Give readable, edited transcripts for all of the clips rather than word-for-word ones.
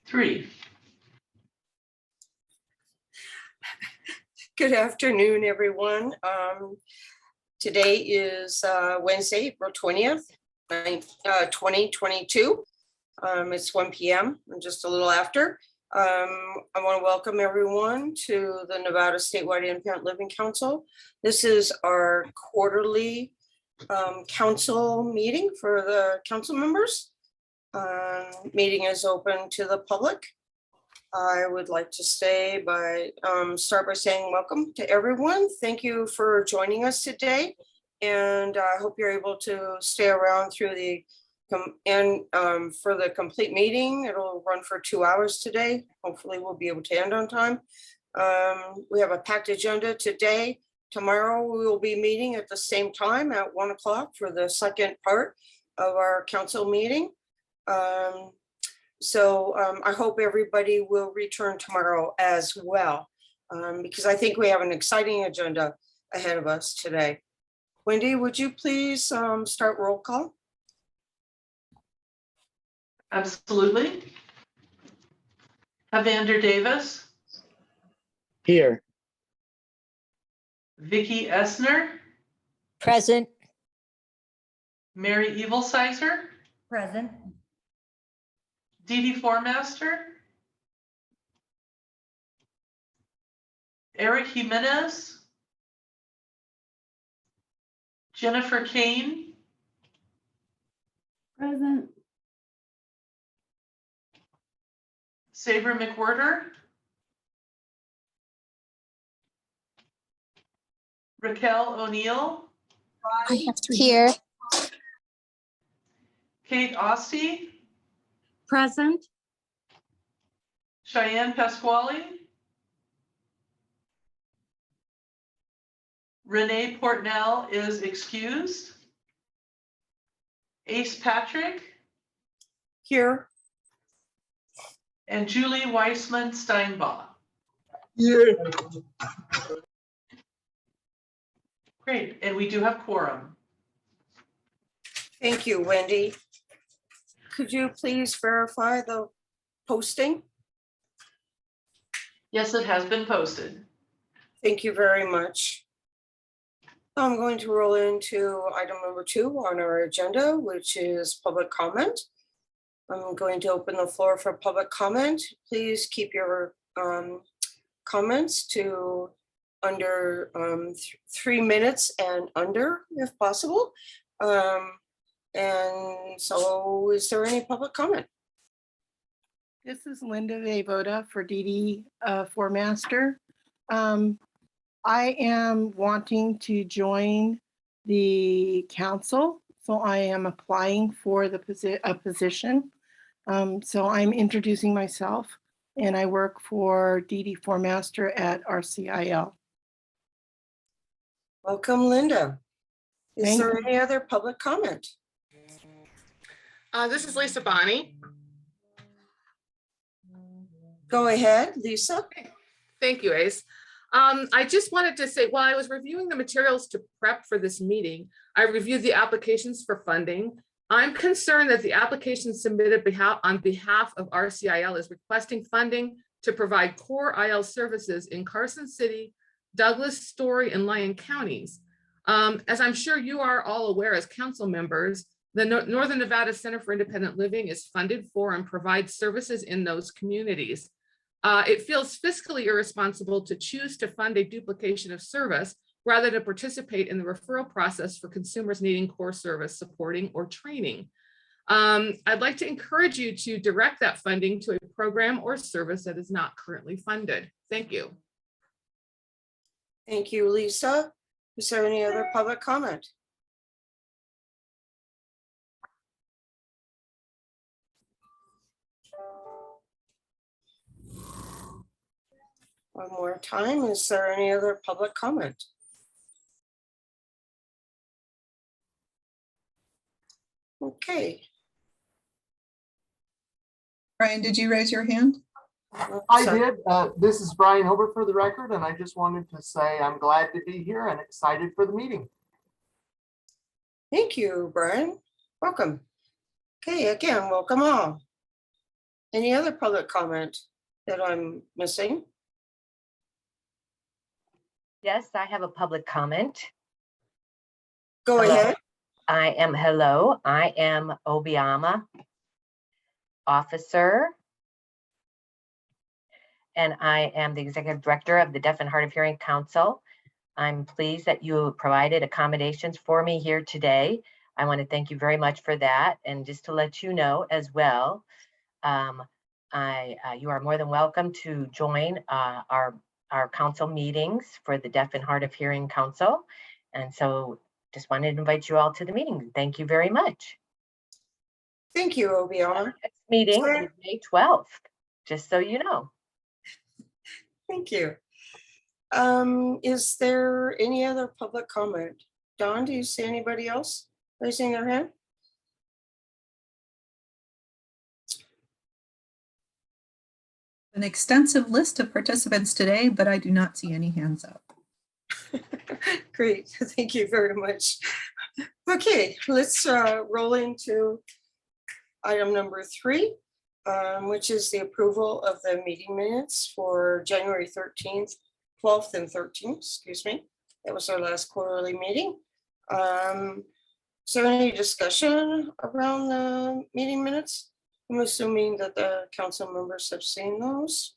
3. Good afternoon, everyone. Today is Wednesday, April 20th, 2022. It's 1 p.m. and just a little after. I want to welcome everyone to the Nevada Statewide Independent Living Council. This is our quarterly council meeting for the council members. Meeting is open to the public. I would like to start by saying welcome to everyone. Thank you for joining us today. And I hope you're able to stay around through the for the complete meeting. It'll run for 2 hours today. Hopefully we'll be able to end on time. We have a packed agenda today. Tomorrow we will be meeting at the same time at 1 o'clock for the second part of our council meeting. I hope everybody will return tomorrow as well, because I think we have an exciting agenda ahead of us today. Wendy, would you please start roll call? Absolutely. Evander Davis. Here. Vicky Essner. Present. Mary Evilsizer. Present. Dee Dee Formaster. Eric Jimenez. Jennifer Kane. Present. Saber McWhirter. Raquel O'Neill. I have three. Here. Kate Ostie. Present. Cheyenne Pasquale. Renee Portnell is excused. Ace Patrick. Here. And Julie Weissman Steinbach. Here. Great, and we do have quorum. Thank you, Wendy. Could you please verify the posting? Yes, it has been posted. Thank you very much. I'm going to roll into item number 2 on our agenda, which is public comment. I'm going to open the floor for public comment. Please keep your comments to under 3 minutes and under, if possible. And so is there any public comment? This is Linda Voda for Dee Dee Formaster. I am wanting to join the council, so I am applying for a position. So I'm introducing myself, and I work for Dee Dee Formaster at RCIL. Welcome, Linda. Is Thank there you. any other public comment? This is Lisa Bonney. Go ahead, Lisa. Thank you, Ace. I just wanted to say, while I was reviewing the materials to prep for this meeting, I reviewed the applications for funding. I'm concerned that the application submitted on behalf of RCIL is requesting funding to provide core IL services in Carson City, Douglas, Story, and Lyon counties. As I'm sure you are all aware as council members, the Northern Nevada Center for Independent Living is funded for and provides services in those communities. It feels fiscally irresponsible to choose to fund a duplication of service rather than participate in the referral process for consumers needing core service supporting or training. I'd like to encourage you to direct that funding to a program or service that is not currently funded. Thank you. Thank you, Lisa. Is there any other public comment? One more time, is there any other public comment? Okay. Brian, did you raise your hand? I did. This is Brian Hilbert for the record, and I just wanted to say I'm glad to be here and excited for the meeting. Thank you, Brian. Welcome. Okay, again, welcome all. Any other public comment that I'm missing? Yes, I have a public comment. Go Hello. ahead. I am Obiama officer. And I am the executive director of the Deaf and Hard of Hearing Council. I'm pleased that you provided accommodations for me here today. I want to thank you very much for that. And just to let you know as well, you are more than welcome to join our council meetings for the Deaf and Hard of Hearing Council. And so just wanted to invite you all to the meeting. Thank you very much. Thank you, Obiama. Next meeting Sure. is May 12th, just so you know. Thank you. Is there any other public comment? Don, do you see anybody else raising their hand? An extensive list of participants today, but I do not see any hands up. Great, thank you very much. Okay, let's roll into item number 3, which is the approval of the meeting minutes for January 13th, 12th and 13th, excuse me. That was our last quarterly meeting. Is there any discussion around the meeting minutes? I'm assuming that the council members have seen those.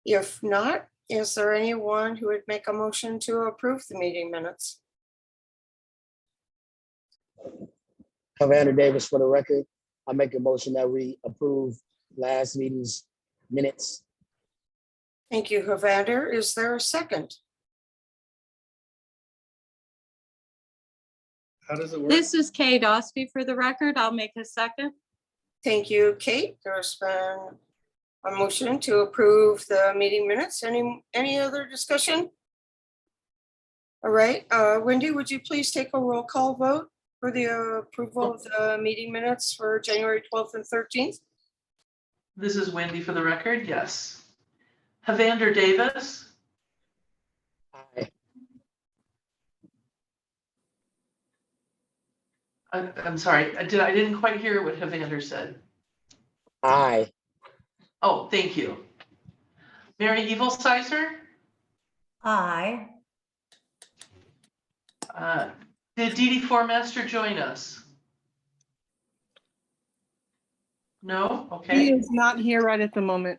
If not, is there anyone who would make a motion to approve the meeting minutes? Evander Davis for the record. I make a motion that we approve last meeting's minutes. Thank you, Evander. Is there a second? How does it work? This is Kate Ospey for the record. I'll make a second. Thank you, Kate. There's been a motion to approve the meeting minutes. Any other discussion? All right, Wendy, would you please take a roll call vote for the approval of the meeting minutes for January 12th and 13th? This is Wendy for the record, yes. Evander Davis, Aye. I'm sorry, I didn't quite hear what Evander said. Aye. Oh, thank you. Mary Evilsizer, Aye. did Dee Dee Formaster join us? No, He okay, is not here right at the moment.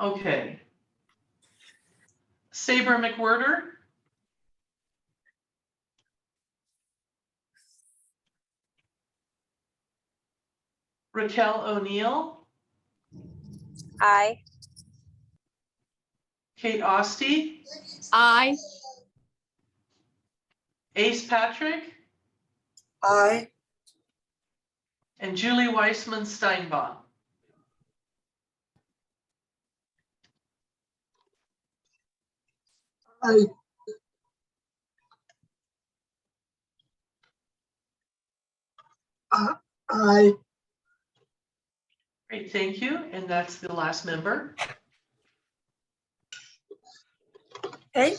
okay. Saber McWhirter, Raquel O'Neill, Aye. Kate Oste, Aye. Ace Patrick, Aye. and Julie Weissman Steinbaum. Aye. Aye. Great, thank you. And that's the last member. Okay,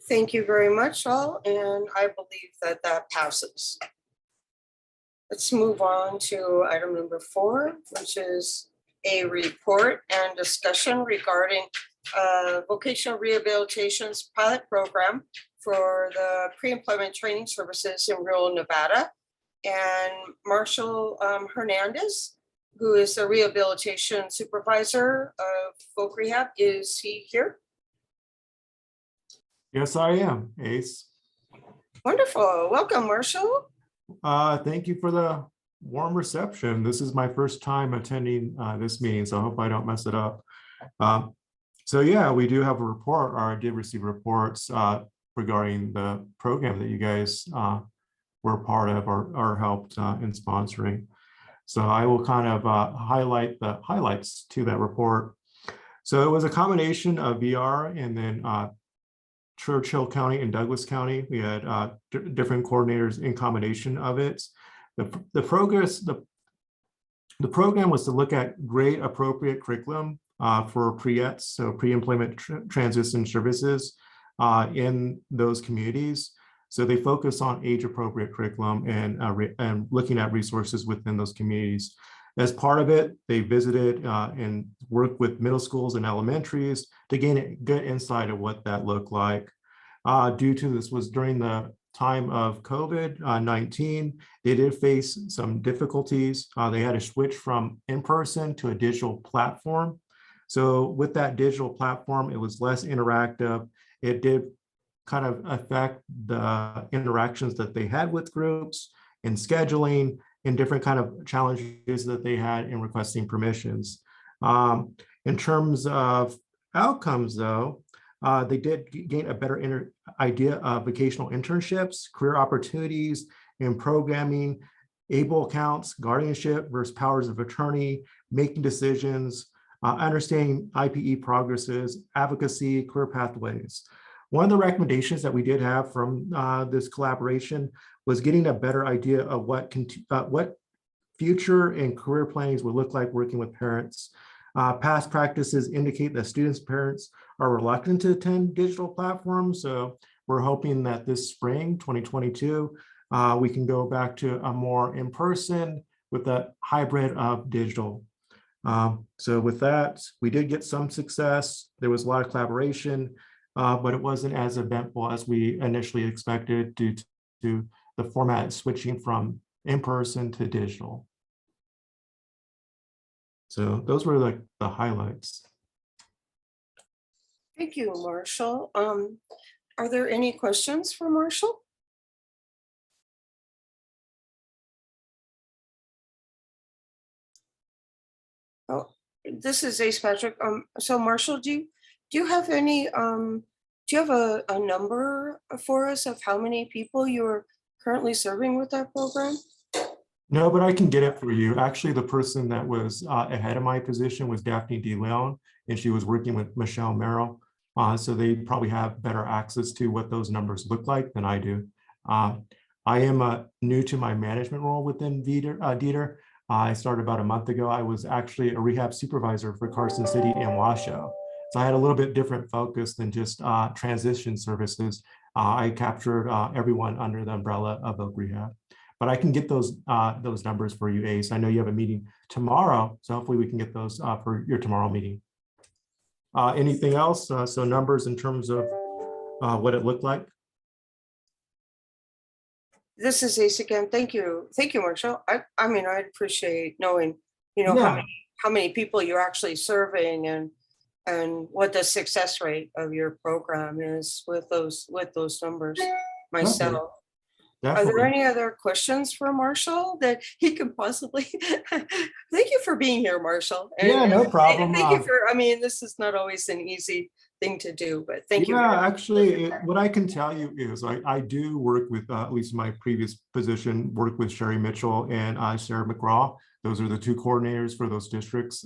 thank you very much all, and I believe that that passes. Let's move on to item number 4, which is a report and discussion regarding vocational rehabilitation's pilot program for the pre-employment training services in rural Nevada. And Marshall Hernandez, who is the rehabilitation supervisor of Voc Rehab, is he here? Yes, I am, Ace. Wonderful. Welcome, Marshall. Thank you for the warm reception. This is my first time attending this meeting, so I hope I don't mess it up. So yeah, we do have a report, or I did receive reports regarding the program that you guys were part of or helped in sponsoring. So I will kind of highlight the highlights to that report. So it was a combination of VR and then Churchill County and Douglas County. We had different coordinators in combination of it. The program was to look at grade appropriate curriculum for pre-ETS, so pre-employment transition services in those communities. So they focus on age-appropriate curriculum and looking at resources within those communities. As part of it, they visited and worked with middle schools and elementaries to gain a good insight of what that looked like. Due to this was during the time of COVID-19, they did face some difficulties. They had to switch from in-person to a digital platform. So with that digital platform, it was less interactive. It did kind of affect the interactions that they had with groups and scheduling and different kind of challenges that they had in requesting permissions. In terms of outcomes though, they did gain a better idea of vocational internships, career opportunities in programming, ABLE accounts, guardianship versus powers of attorney, making decisions, understanding IPE progresses, advocacy, career pathways. One of the recommendations that we did have from this collaboration was getting a better idea of what future and career plannings would look like working with parents. Past practices indicate that students' parents are reluctant to attend digital platforms. So we're hoping that this spring, 2022, we can go back to a more in-person with a hybrid of digital. So with that, we did get some success. There was a lot of collaboration, but it wasn't as eventful as we initially expected due to the format switching from in-person to digital. So those were like the highlights. Thank you, Marshall. Are there any questions for Marshall? Oh, this is Ace Patrick. So Marshall, do you have any do you have a number for us of how many people you're currently serving with that program? No, but I can get it for you. Actually, the person that was ahead of my position was Daphne De Leon, and she was working with Michelle Merrill. So they probably have better access to what those numbers look like than I do. I am new to my management role within Dieter. I started about a month ago. I was actually a rehab supervisor for Carson City and Washoe. So I had a little bit different focus than just transition services. I captured everyone under the umbrella of Oak Rehab. But I can get those numbers for you, Ace. I know you have a meeting tomorrow, so hopefully we can get those for your tomorrow meeting. Anything else? So numbers in terms of what it looked like? This is Ace again. Thank you, Marshall. I mean, I'd appreciate knowing, Yeah. how many people you're actually serving and what the success rate of your program is with those numbers myself. Definitely. Are there any other questions for Marshall that he could possibly? Thank you for being here, Marshall. Yeah, no problem. Thank you for, I mean, this is not always an easy thing to do, but thank you. Yeah, actually, what I can tell you is I do work with, at least my previous position, work with Sherry Mitchell and Sarah McGraw. Those are the two coordinators for those districts.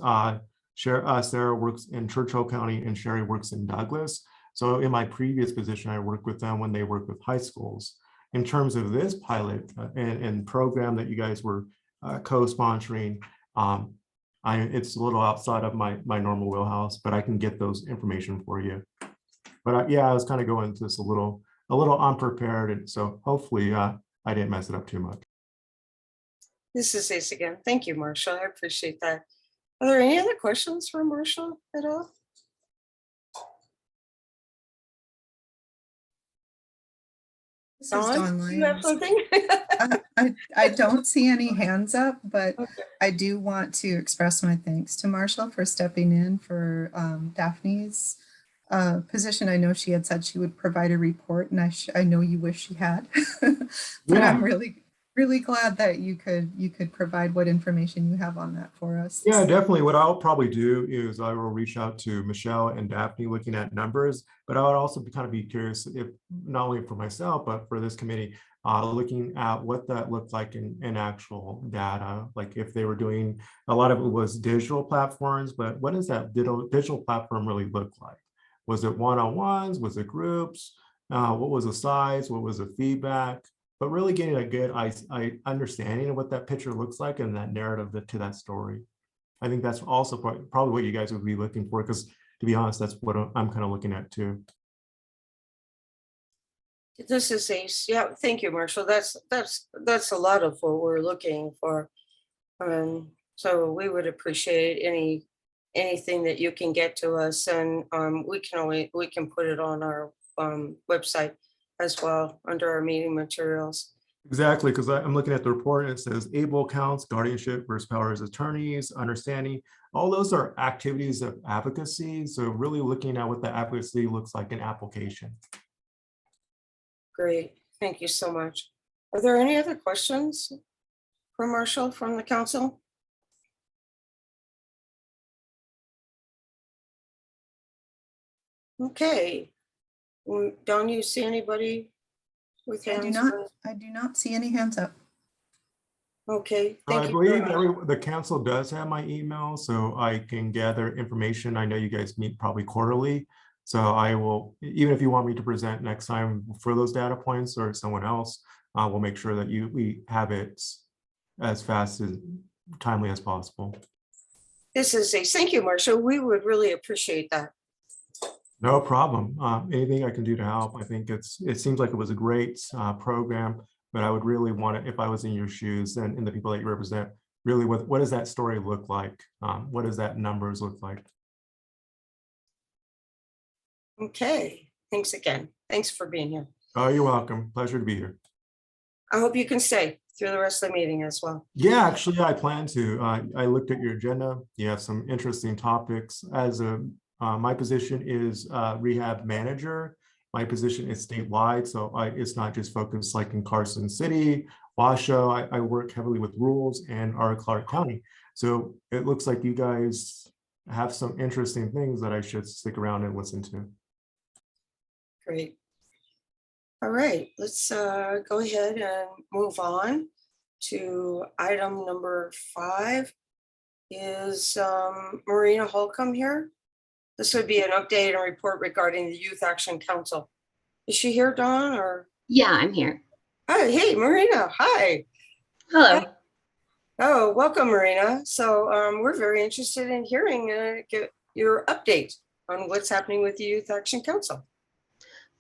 Sarah works in Churchill County and Sherry works in Douglas. So in my previous position, I worked with them when they work with high schools. In terms of this pilot and program that you guys were co-sponsoring, it's a little outside of my normal wheelhouse, but I can get those information for you. But yeah, I was kind of going into this a little unprepared, and so hopefully I didn't mess it up too much. This is Ace again. Thank you, Marshall. I appreciate that. Are there any other questions for Marshall at all? This is Dawn Do you have Lyons. something? I don't see any hands up, but Okay. I do want to express my thanks to Marshall for stepping in for Daphne's position. I know she had said she would provide a report, and I know you wish she had, but Yeah. I'm really glad that you could provide what information you have on that for us. Yeah, definitely. What I'll probably do is I will reach out to Michelle and Daphne looking at numbers, but I would also be curious if not only for myself, but for this committee, looking at what that looked like in actual data. Like if they were doing, a lot of it was digital platforms, but what does that digital platform really look like? Was it one-on-ones? Was it groups? What was the size? What was the feedback? But really getting a good understanding of what that picture looks like and that narrative to that story. I think that's also probably what you guys would be looking for, because to be honest, that's what I'm kind of looking at too. This is yeah, thank you, Marshall. That's a lot of what we're looking for. So we would appreciate anything that you can get to us, and we can put it on our website as well under our meeting materials. Exactly, because I'm looking at the report and it says able counts, guardianship versus powers of attorneys, understanding. All those are activities of advocacy. So really looking at what the advocacy looks like in application. Great, thank you so much. Are there any other questions for Marshall from the council? Okay. Don't you see anybody with hands? I do not see any hands up. Okay, I thank you. believe the council does have my email, so I can gather information. I know you guys meet probably quarterly. So I will, even if you want me to present next time for those data points or someone else, we'll make sure that we have it as fast as timely as possible. This is thank you, Marshall. We would really appreciate that. No problem. Anything I can do to help. I think it seems like it was a great program, but I would really want it, if I was in your shoes and the people that you represent, really what does that story look like? What does that numbers look like? Okay, thanks again. Thanks for being here. Oh, you're welcome. Pleasure to be here. I hope you can stay through the rest of the meeting as well. Yeah, actually, I plan to. I looked at your agenda. You have some interesting topics. My position is rehab manager. My position is statewide, so it's not just focused like in Carson City, Washoe. I work heavily with rules and our Clark County. So it looks like you guys have some interesting things that I should stick around and listen to. Great. All right, let's go ahead and move on to item number 5. Is Marina Holcomb here? This would be an update and report regarding the Youth Action Council. Is she here, Dawn, or? Yeah, I'm here. Hi, hey, Marina, hi. Hello. Oh, welcome, Marina. So we're very interested in hearing get your update on what's happening with the Youth Action Council.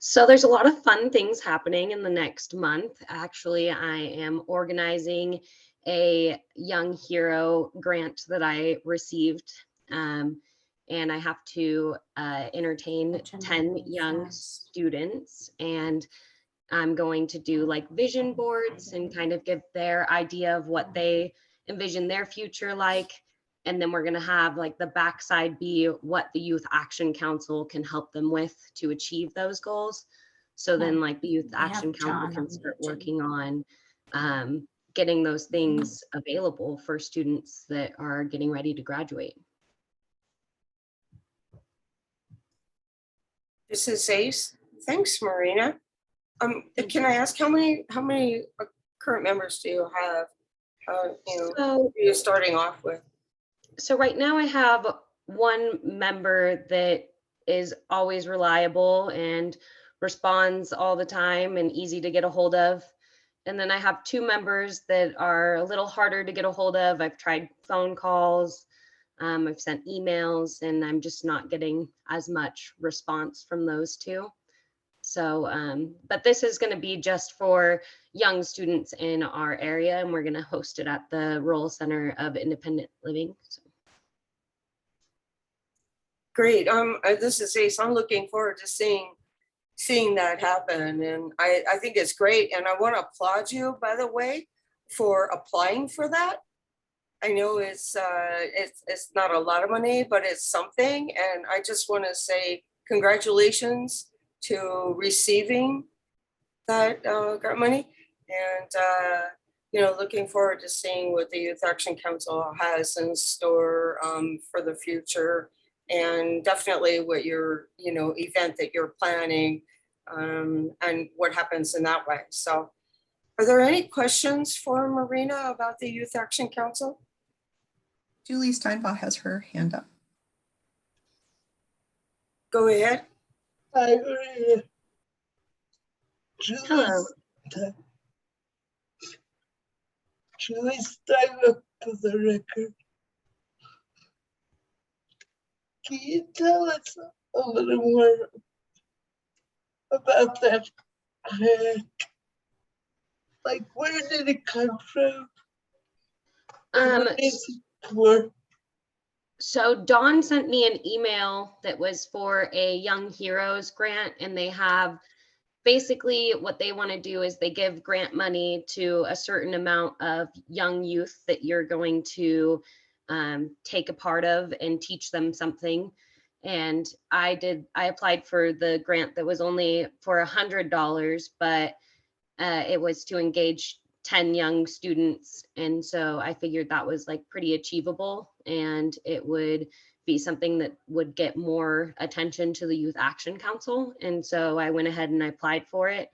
So there's a lot of fun things happening in the next month. Actually, I am organizing a Young Hero grant that I received. And I have to entertain 10 young students, and I'm going to do like vision boards and kind of give their idea of what they envision their future like. And then we're going to have like the backside be what the Youth Action Council can help them with to achieve those goals. So then like the Youth Action Council can start working on getting those things available for students that are getting ready to graduate. This is Ace. Thanks, Marina. Can I ask how many current members do you have? So you're starting off with. So right now I have one member that is always reliable and responds all the time and easy to get a hold of. And then I have 2 members that are a little harder to get a hold of. I've tried phone calls, I've sent emails, and I'm just not getting as much response from those 2. So, but this is going to be just for young students in our area, and we're going to host it at the Rural Center of Independent Living. So. Great. This is Ace. I'm looking forward to seeing that happen, and I think it's great. And I want to applaud you, by the way, for applying for that. I know it's not a lot of money, but it's something, and I just want to say congratulations to receiving that grant money, and looking forward to seeing what the Youth Action Council has in store for the future, and definitely what your event that you're planning and what happens in that way. So are there any questions for Marina about the Youth Action Council? Julie Steinbach has her hand up. Go ahead. Hi, Marina. Hello. Julie Steinbach for the record. Can you tell us a little more about that Like, where did it come from? Um, What is it for? So Dawn sent me an email that was for a Young Heroes grant, and they have basically what they want to do is they give grant money to a certain amount of young youth that you're going to take a part of and teach them something. And I applied for the grant that was only for $100, but it was to engage 10 young students. And so I figured that was like pretty achievable, and it would be something that would get more attention to the Youth Action Council. And so I went ahead and I applied for it,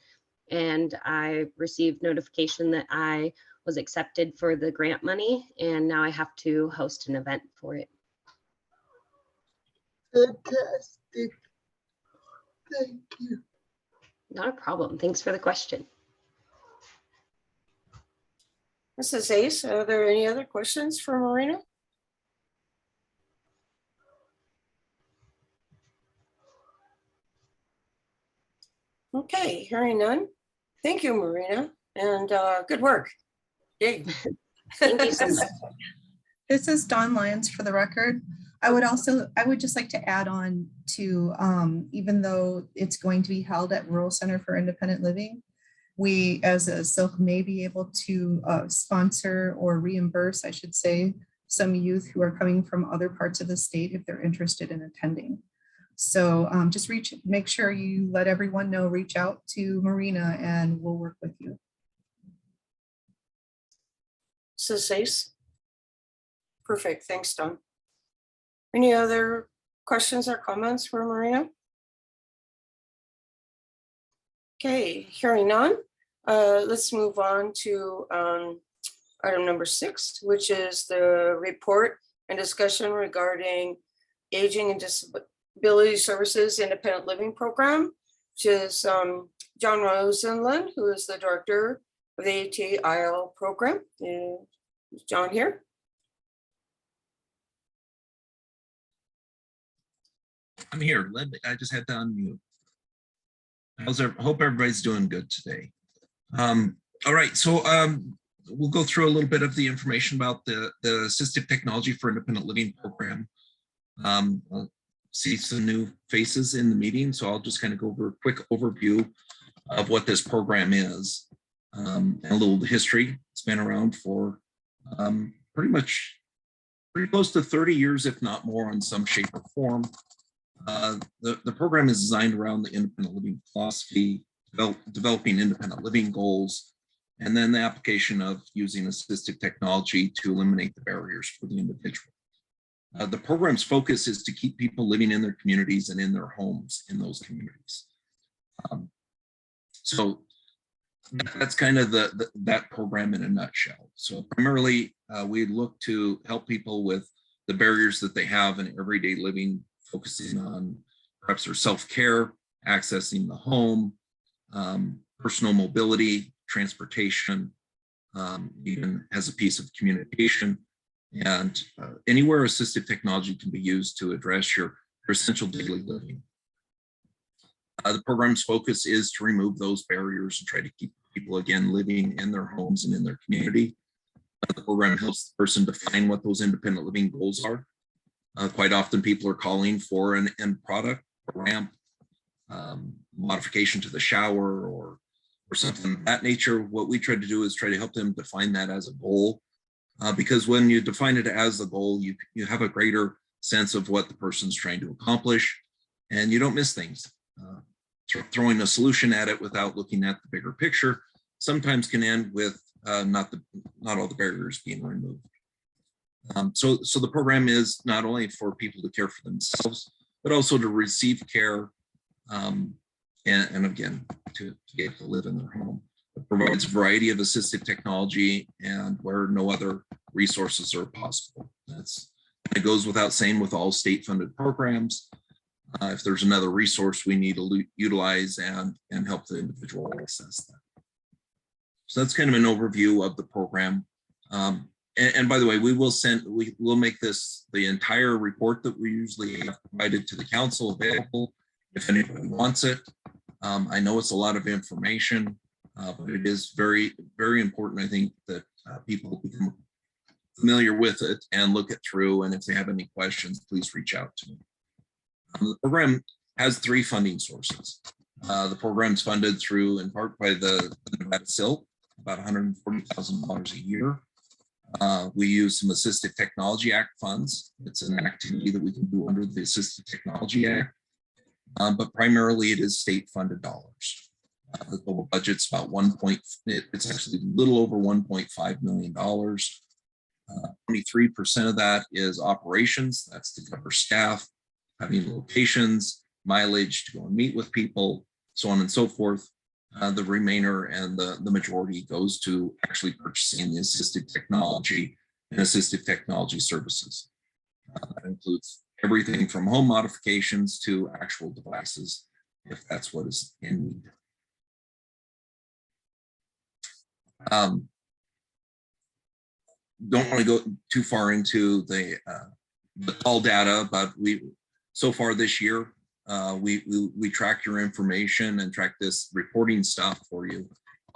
and I received notification that I was accepted for the grant money, and now I have to host an event for it. Fantastic. Thank you. Not a problem. Thanks for the question. Mrs. Ace, are there any other questions for Marina? Okay, hearing none. Thank you, Marina, and good work. Yay. Thank you so much. This is Dawn Lyons for the record. I would just like to add on to, even though it's going to be held at Rural Center for Independent Living, we as a SILC may be able to sponsor or reimburse, I should say, some youth who are coming from other parts of the state if they're interested in attending. So just make sure you let everyone know, reach out to Marina and we'll work with you. Mrs. Ace? Perfect, thanks, Dawn. Any other questions or comments for Marina? Okay, hearing none, let's move on to item number 6, which is the report and discussion regarding Aging and Disability Services Independent Living Program, which is John Rosenlund, who is the director of the ATIL program. Is John here? I'm here, Linda. I just had to unmute. Hope everybody's doing good today. All right, so we'll go through a little bit of the information about the Assistive Technology for Independent Living program. I'll see some new faces in the meeting, so I'll just kind of go over a quick overview of what this program is, and a little history. It's been around for pretty close to 30 years, if not more, in some shape or form. The program is designed around the independent living philosophy, developing independent living goals, and then the application of using assistive technology to eliminate the barriers for the individual. The program's focus is to keep people living in their communities and in their homes in those communities. So that's kind of that program in a nutshell. So primarily, we look to help people with the barriers that they have in everyday living, focusing on perhaps their self-care, accessing the home, personal mobility, transportation, even as a piece of communication, and anywhere assistive technology can be used to address your essential daily living. The program's focus is to remove those barriers and try to keep people, again, living in their homes and in their community. The program helps the person define what those independent living goals are. Quite often people are calling for an end product, a ramp, modification to the shower, or something of that nature. What we try to do is try to help them define that as a goal, because when you define it as a goal, you have a greater sense of what the person's trying to accomplish, and you don't miss things. Throwing a solution at it without looking at the bigger picture sometimes can end with not all the barriers being removed. So the program is not only for people to care for themselves, but also to receive care, and again, to be able to live in their home. It provides a variety of assistive technology and where no other resources are possible. It goes without saying with all state-funded programs. If there's another resource we need to utilize and help the individual access that. So that's kind of an overview of the program. And by the way, we will make this, the entire report that we usually have provided to the council, available if anybody wants it. I know it's a lot of information, but it is very, very important, I think, that people become familiar with it and look it through. And if they have any questions, please reach out to me. The program has 3 funding sources. The program's funded through, in part, by the Nevada SILC, about $140,000 a year. We use some Assistive Technology Act funds. It's an activity that we can do under the Assistive Technology Act, but primarily it is state-funded dollars. The total budget's about it's actually a little over $1.5 million. 23% of that is operations. That's to cover staff, having locations, mileage to go and meet with people, so on and so forth. The remainder and the majority goes to actually purchasing the assistive technology and assistive technology services. That includes everything from home modifications to actual devices, if that's what is in need. Don't want to go too far into the call data, but so far this year, we track your information and track this reporting stuff for you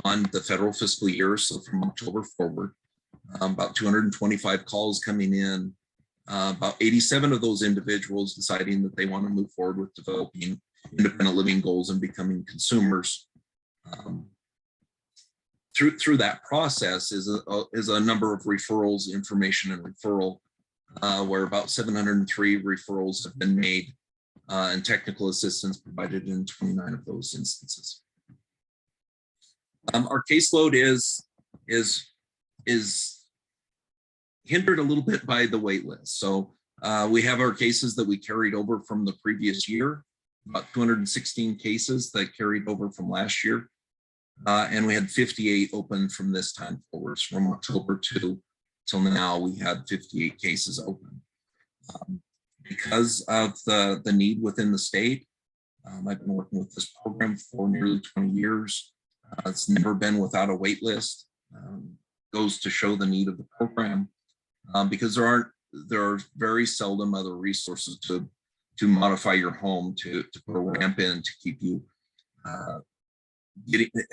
on the federal fiscal year. So from October forward, about 225 calls coming in, about 87 of those individuals deciding that they want to move forward with developing independent living goals and becoming consumers. Through that process is a number of referrals, information and referral, where about 703 referrals have been made and technical assistance provided in 29 of those instances. Our caseload is hindered a little bit by the wait list. So we have our cases that we carried over from the previous year, about 216 cases that carried over from last year. And we had 58 open from this time forward. From October till now, we had 58 cases open. Because of the need within the state, I've been working with this program for nearly 20 years. It's never been without a wait list. Goes to show the need of the program, because there are very seldom other resources to modify your home, to put a ramp in, to keep you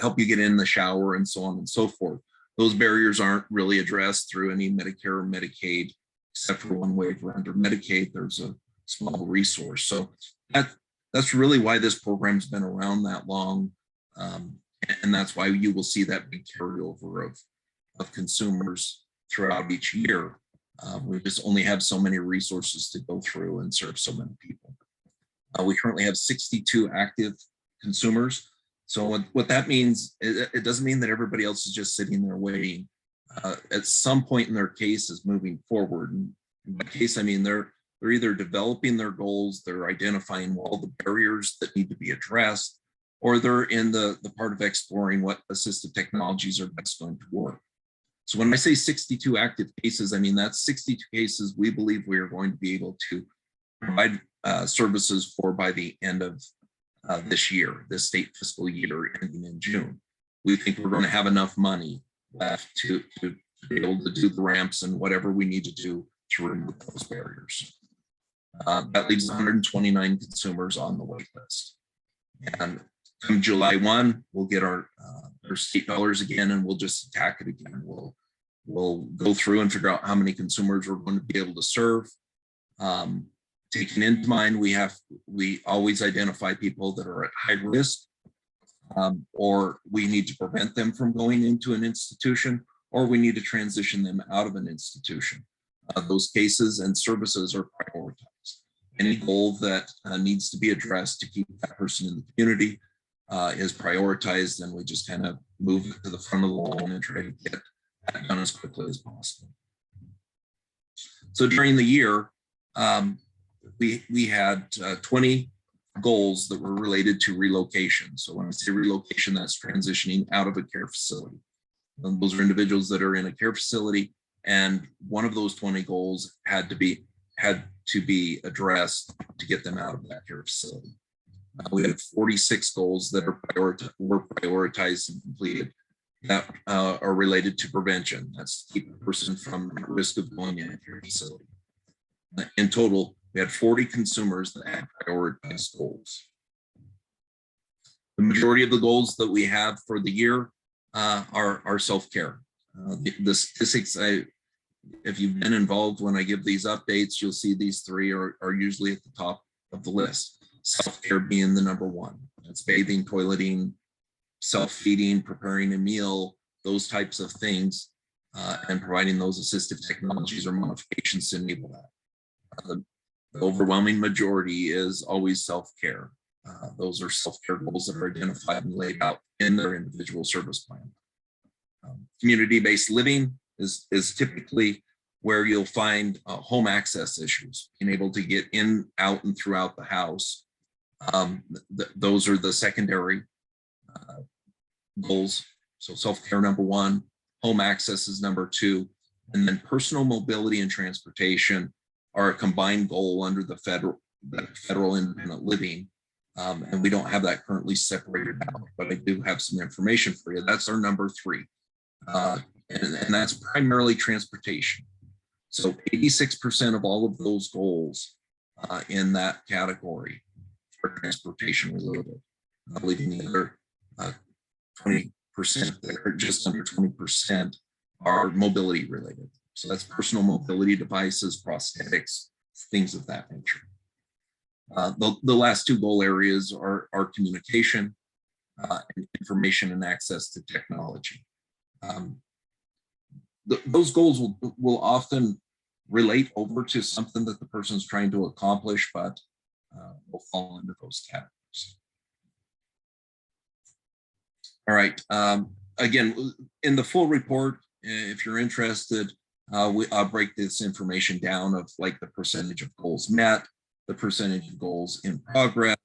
help you get in the shower and so on and so forth. Those barriers aren't really addressed through any Medicare or Medicaid, except for one waiver under Medicaid. There's a small resource. So that's really why this program's been around that long. And that's why you will see that big carryover of consumers throughout each year. We just only have so many resources to go through and serve so many people. We currently have 62 active consumers. So what that means, it doesn't mean that everybody else is just sitting there waiting. At some point in their case is moving forward. And in my case, I mean, they're either developing their goals, they're identifying all the barriers that need to be addressed, or they're in the part of exploring what assistive technologies are best going to work. So when I say 62 active cases, I mean, that's 62 cases we believe we are going to be able to provide services for by the end of this year, this state fiscal year ending in June. We think we're going to have enough money left to be able to do the ramps and whatever we need to do to remove those barriers. That leaves 129 consumers on the wait list. And come July 1, we'll get our state dollars again, and we'll just attack it again. We'll go through and figure out how many consumers we're going to be able to serve. Taking into mind, we always identify people that are at high risk, or we need to prevent them from going into an institution, or we need to transition them out of an institution. Those cases and services are prioritized. Any goal that needs to be addressed to keep that person in the community is prioritized, and we just kind of move it to the front of the line and try to get that done as quickly as possible. So during the year, we had 20 goals that were related to relocation. So when I say relocation, that's transitioning out of a care facility. And those are individuals that are in a care facility, and one of those 20 goals had to be addressed to get them out of that care facility. We have 46 goals that were prioritized and completed that are related to prevention. That's to keep the person from the risk of going in a care facility. In total, we had 40 consumers that had prioritized goals. The majority of the goals that we have for the year are self-care. The statistics, if you've been involved when I give these updates, you'll see these three are usually at the top of the list. Self-care being the number one. That's bathing, toileting, self-feeding, preparing a meal, those types of things, and providing those assistive technologies or modifications to enable that. The overwhelming majority is always self-care. Those are self-care goals that are identified and laid out in their individual service plan. Community-based living is typically where you'll find home access issues, being able to get in, out, and throughout the house. Those are the secondary goals. So self-care number one, home access is number two, and then personal mobility and transportation are a combined goal under the federal independent living. And we don't have that currently separated out, but I do have some information for you. That's our number three. And that's primarily transportation. So 86% of all of those goals in that category are transportation related. I believe in the other 20%, or just under 20%, are mobility related. So that's personal mobility devices, prosthetics, things of that nature. The last two goal areas are communication and information and access to technology. Those goals will often relate over to something that the person's trying to accomplish, but will fall into those categories. All right. Again, in the full report, if you're interested, I'll break this information down of like the percentage of goals met, the percentage of goals in progress,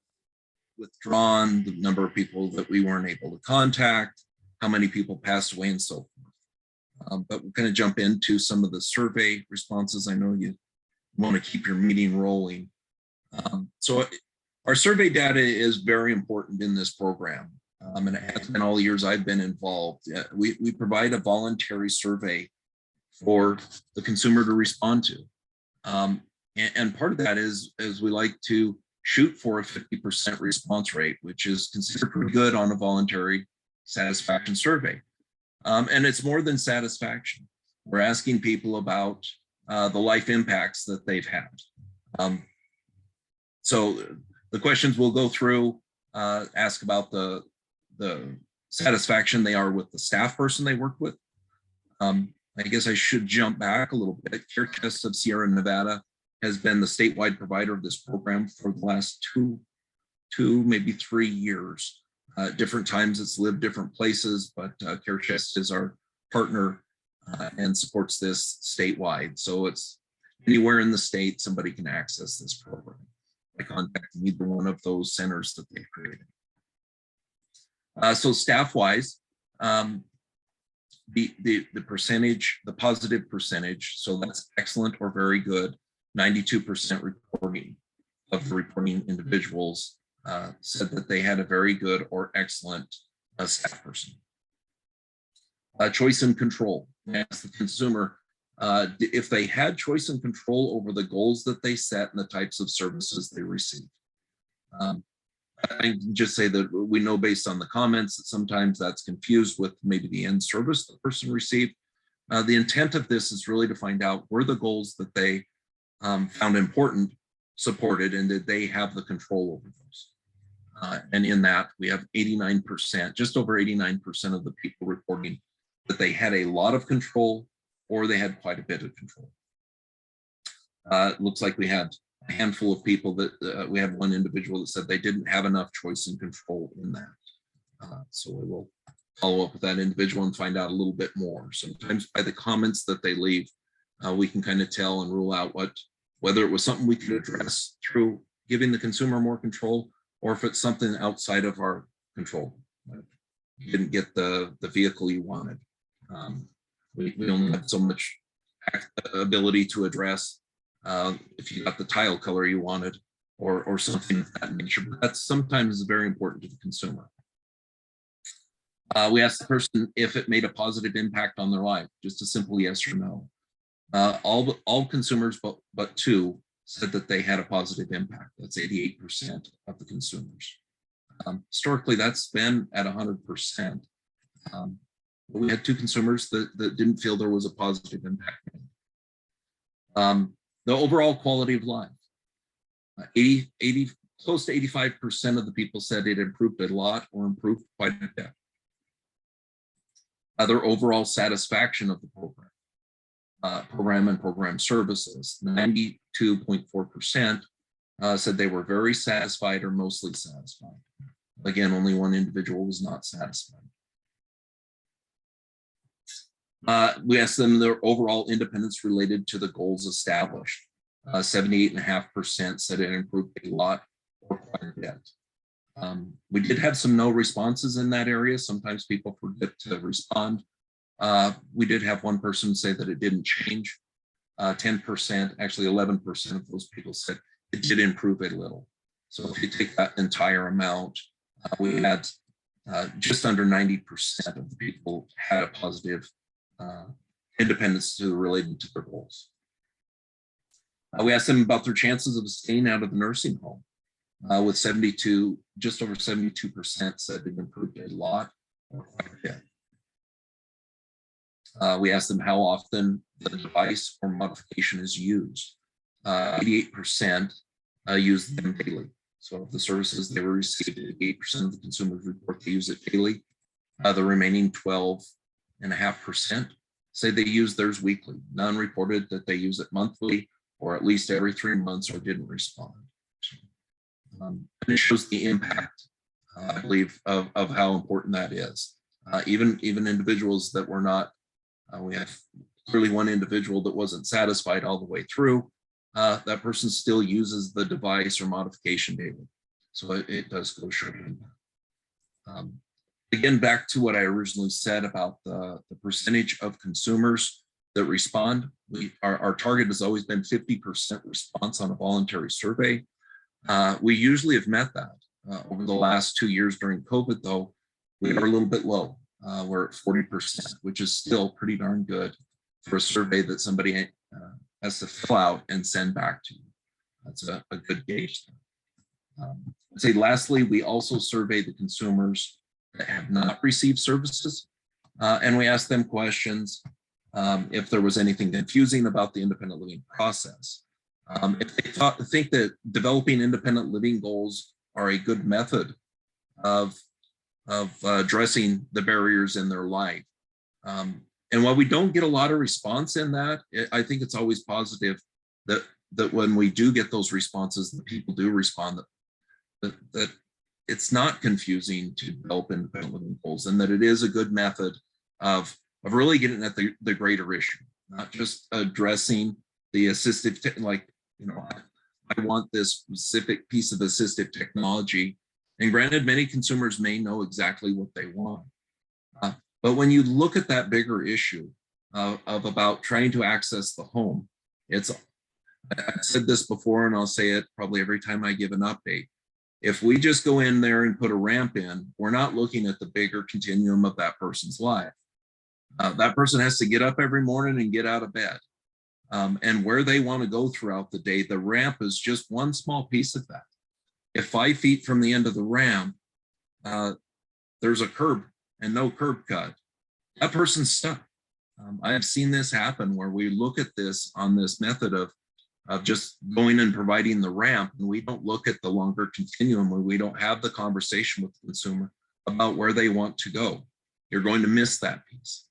withdrawn, the number of people that we weren't able to contact, how many people passed away, and so forth. But we're going to jump into some of the survey responses. I know you want to keep your meeting rolling. So our survey data is very important in this program. And it has been all the years I've been involved. We provide a voluntary survey for the consumer to respond to. And part of that is we like to shoot for a 50% response rate, which is considered pretty good on a voluntary satisfaction survey. And it's more than satisfaction. We're asking people about the life impacts that they've had. So the questions we'll go through ask about the satisfaction they are with the staff person they work with. I guess I should jump back a little bit. CareChest of Sierra Nevada has been the statewide provider of this program for the last two, maybe 3 years. Different times it's lived different places, but CareChest is our partner and supports this statewide. So it's anywhere in the state, somebody can access this program by contacting either one of those centers that they've created. So staff-wise, the percentage, the positive percentage, so that's excellent or very good, 92% reporting of the reporting individuals said that they had a very good or excellent staff person. Choice and control. Ask the consumer if they had choice and control over the goals that they set and the types of services they received. I can just say that we know based on the comments that sometimes that's confused with maybe the end service the person received. The intent of this is really to find out were the goals that they found important supported, and did they have the control over those? And in that, we have 89%, just over 89% of the people reporting that they had a lot of control or they had quite a bit of control. It looks like we had a handful of people that we have one individual that said they didn't have enough choice and control in that. So we will follow up with that individual and find out a little bit more. Sometimes by the comments that they leave, we can kind of tell and rule out whether it was something we could address through giving the consumer more control, or if it's something outside of our control. You didn't get the vehicle you wanted. We only have so much ability to address if you got the tile color you wanted, or something of that nature. But that's sometimes very important to the consumer. We asked the person if it made a positive impact on their life, just a simple yes or no. All consumers but two said that they had a positive impact. That's 88% of the consumers. Historically, that's been at 100%. But we had 2 consumers that didn't feel there was a positive impact. The overall quality of life, 80, close to 85% of the people said it improved a lot or improved quite a bit. Their overall satisfaction of the program and program services, 92.4% said they were very satisfied or mostly satisfied. Again, only 1 individual was not satisfied. We asked them their overall independence related to the goals established. 78.5% said it improved a lot or quite a bit. We did have some no responses in that area. Sometimes people forget to respond. We did have 1 person say that it didn't change. 10%, actually 11% of those people said it did improve a little. So if you take that entire amount, we had just under 90% of the people had a positive independence related to their goals. We asked them about their chances of staying out of the nursing home. With just over 72% said it improved a lot or quite a bit. We asked them how often the device or modification is used. 88% use them daily. So of the services they were received, 88% of the consumers report they use it daily. The remaining 12.5% say they use theirs weekly. None reported that they use it monthly or at least every 3 months or didn't respond. And it shows the impact, I believe, of how important that is. Even individuals that were not, we have clearly 1 individual that wasn't satisfied all the way through. That person still uses the device or modification daily. So it does go showing. Again, back to what I originally said about the percentage of consumers that respond. Our target has always been 50% response on a voluntary survey. We usually have met that. Over the last 2 years during COVID, though, we are a little bit low. We're at 40%, which is still pretty darn good for a survey that somebody has to fill out and send back to you. That's a good gauge. I'd say lastly, we also survey the consumers that have not received services, and we ask them questions if there was anything confusing about the independent living process. If they think that developing independent living goals are a good method of addressing the barriers in their life. And while we don't get a lot of response in that, I think it's always positive that when we do get those responses, that people do respond, that it's not confusing to develop independent living goals, and that it is a good method of really getting at the greater issue, not just addressing the assistive, I want this specific piece of assistive technology. And granted, many consumers may know exactly what they want. But when you look at that bigger issue of about trying to access the home, I've said this before and I'll say it probably every time I give an update. If we just go in there and put a ramp in, we're not looking at the bigger continuum of that person's life. That person has to get up every morning and get out of bed. And where they want to go throughout the day, the ramp is just one small piece of that. If 5 feet from the end of the ramp, there's a curb and no curb cut, that person's stuck. I have seen this happen where we look at this on this method of just going and providing the ramp, and we don't look at the longer continuum, where we don't have the conversation with the consumer about where they want to go. You're going to miss that piece.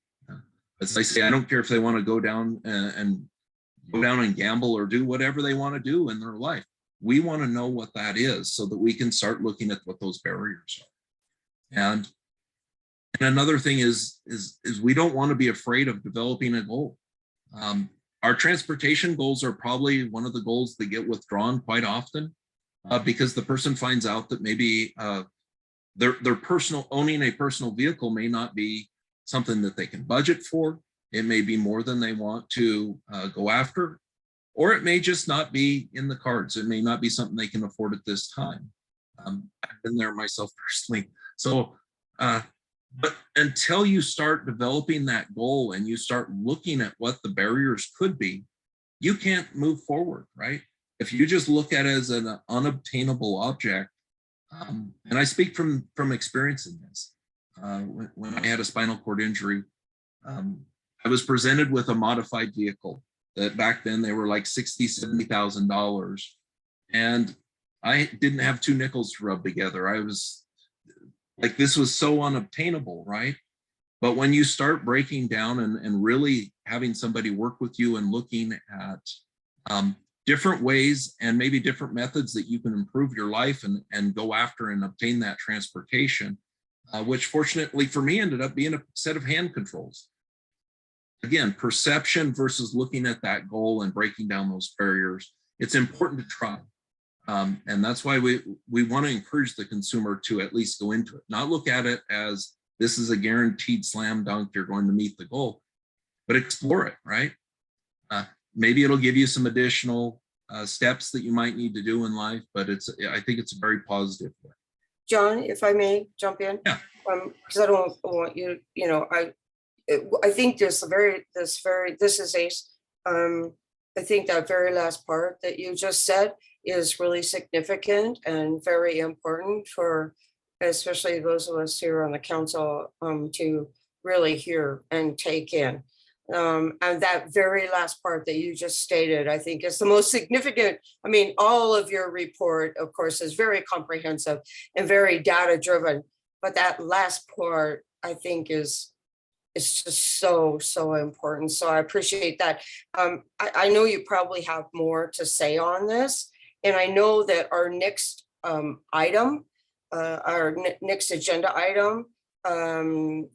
As I say, I don't care if they want to go down and gamble or do whatever they want to do in their life. We want to know what that is so that we can start looking at what those barriers are. And another thing is we don't want to be afraid of developing a goal. Our transportation goals are probably one of the goals that get withdrawn quite often because the person finds out that maybe their owning a personal vehicle may not be something that they can budget for. It may be more than they want to go after, or it may just not be in the cards. It may not be something they can afford at this time. I've been there myself personally. So, but until you start developing that goal and you start looking at what the barriers could be, you can't move forward, right? If you just look at it as an unobtainable object, And I speak from experience in this. When I had a spinal cord injury, I was presented with a modified vehicle that back then they were like $60,000, $70,000. And I didn't have two nickels to rub together. I was like, this was so unobtainable, right? But when you start breaking down and really having somebody work with you and looking at different ways and maybe different methods that you can improve your life and go after and obtain that transportation, which fortunately for me ended up being a set of hand controls. Again, perception versus looking at that goal and breaking down those barriers. It's important to try. And that's why we want to encourage the consumer to at least go into it, not look at it as this is a guaranteed slam dunk, you're going to meet the goal, but explore it, right? Maybe it'll give you some additional steps that you might need to do in life, but I think it's a very positive way. John, if I may jump in? Yeah. Because I don't want you, I think this is Ace. I think that very last part that you just said is really significant and very important for especially those of us here on the council to really hear and take in. And that very last part that you just stated, I think is the most significant. I mean, all of your report, of course, is very comprehensive and very data driven, but that last part, I think it's just so important. So I appreciate that. I know you probably have more to say on this. And I know that our next item, our next agenda item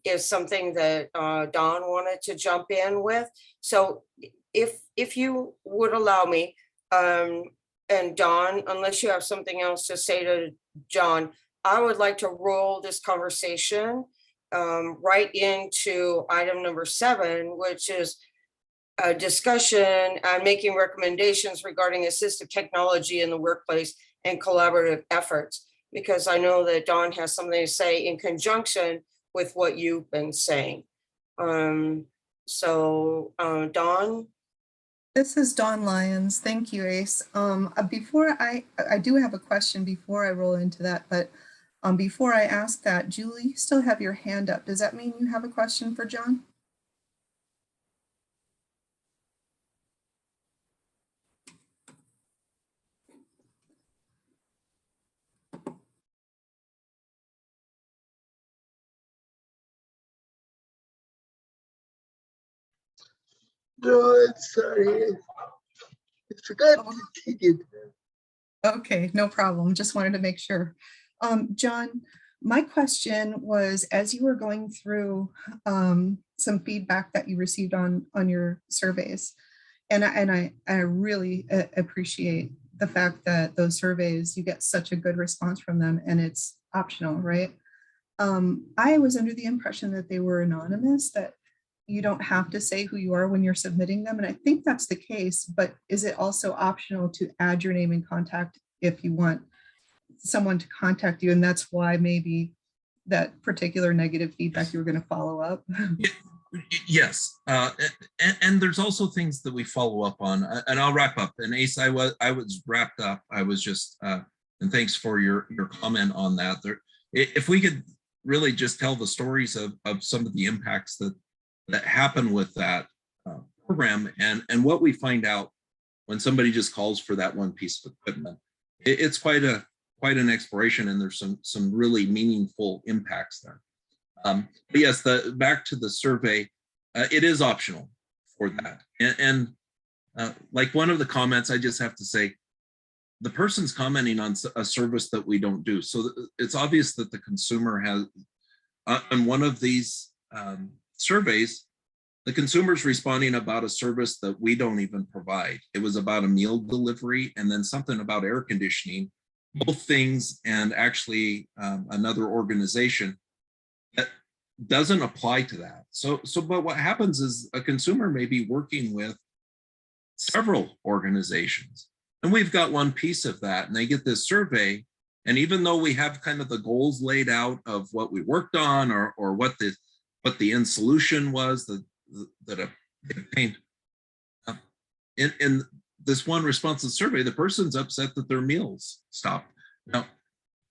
is something that Don wanted to jump in with. So if you would allow me, and Don, unless you have something else to say to John, I would like to roll this conversation right into item number 7, which is a discussion and making recommendations regarding assistive technology in the workplace and collaborative efforts, because I know that Dawn has something to say in conjunction with what you've been saying. Dawn? This is Dawn Lyons. Thank you, Ace. Before I do have a question before I roll into that, but before I ask that, Julie, you still have your hand up. Does that mean you have a question for John? No, it's sorry. I forgot to take it. Okay, no problem. Just wanted to make sure. John, my question was, as you were going through some feedback that you received on your surveys, and I really appreciate the fact that those surveys, you get such a good response from them and it's optional, right? I was under the impression that they were anonymous, that you don't have to say who you are when you're submitting them. And I think that's the case, but is it also optional to add your name and contact if you want someone to contact you? And that's why maybe that particular negative feedback you were going to follow up. Yes, and there's also things that we follow up on, and I'll wrap up. And Ace, I was wrapped up. I was just, and thanks for your comment on that. If we could really just tell the stories of some of the impacts that happen with that program, and what we find out when somebody just calls for that one piece of equipment, it's quite an exploration, and there's some really meaningful impacts there. But yes, back to the survey, it is optional for that. And like one of the comments, I just have to say, the person's commenting on a service that we don't do. So it's obvious that the consumer has, on one of these surveys, the consumer's responding about a service that we don't even provide. It was about a meal delivery and then something about air conditioning, both things, and actually another organization that doesn't apply to that. But what happens is a consumer may be working with several organizations, and we've got one piece of that, and they get this survey. And even though we have kind of the goals laid out of what we worked on, or what the end solution was that obtained, in this one responsive survey, the person's upset that their meals stopped. Now,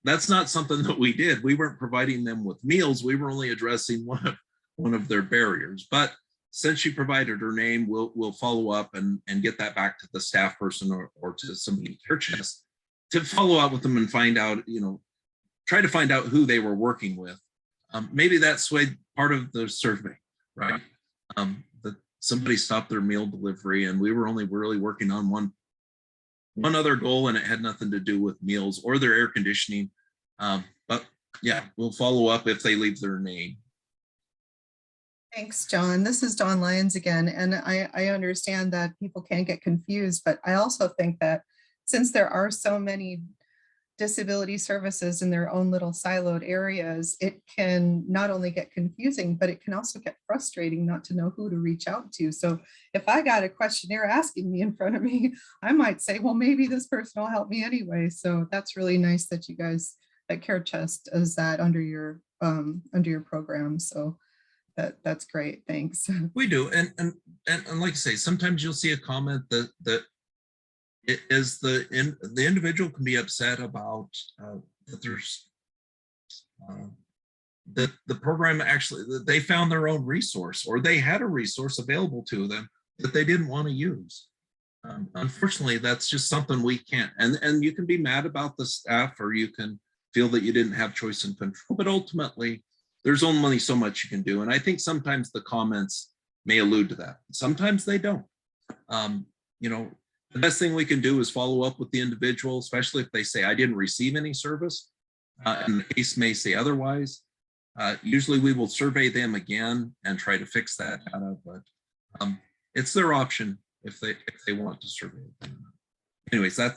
that's not something that we did. We weren't providing them with meals. We were only addressing one of their barriers. But since she provided her name, we'll follow up and get that back to the staff person or to somebody in care chest to follow up with them and find out, try to find out who they were working with. Maybe that swayed part of the survey, right? That somebody stopped their meal delivery and we were only really working on one other goal, and it had nothing to do with meals or their air conditioning. But yeah, we'll follow up if they leave their name. Thanks, John. This is Dawn Lyons again, and I understand that people can get confused, but I also think that since there are so many disability services in their own little siloed areas, it can not only get confusing, but it can also get frustrating not to know who to reach out to. So if I got a questionnaire asking me in front of me, I might say, well, maybe this person will help me anyway. So that's really nice that you guys at Care Chest is that under your program. So that's great. Thanks. We do. And like I say, sometimes you'll see a comment that it is the individual can be upset about that there's the program actually that they found their own resource, or they had a resource available to them that they didn't want to use. Unfortunately, that's just something we can't. And you can be mad about the staff, or you can feel that you didn't have choice and control. But ultimately, there's only so much you can do. And I think sometimes the comments may allude to that. Sometimes they don't. The best thing we can do is follow up with the individual, especially if they say, I didn't receive any service, and the case may say otherwise. Usually we will survey them again and try to fix that data, but it's their option if they want to survey it. Anyways, that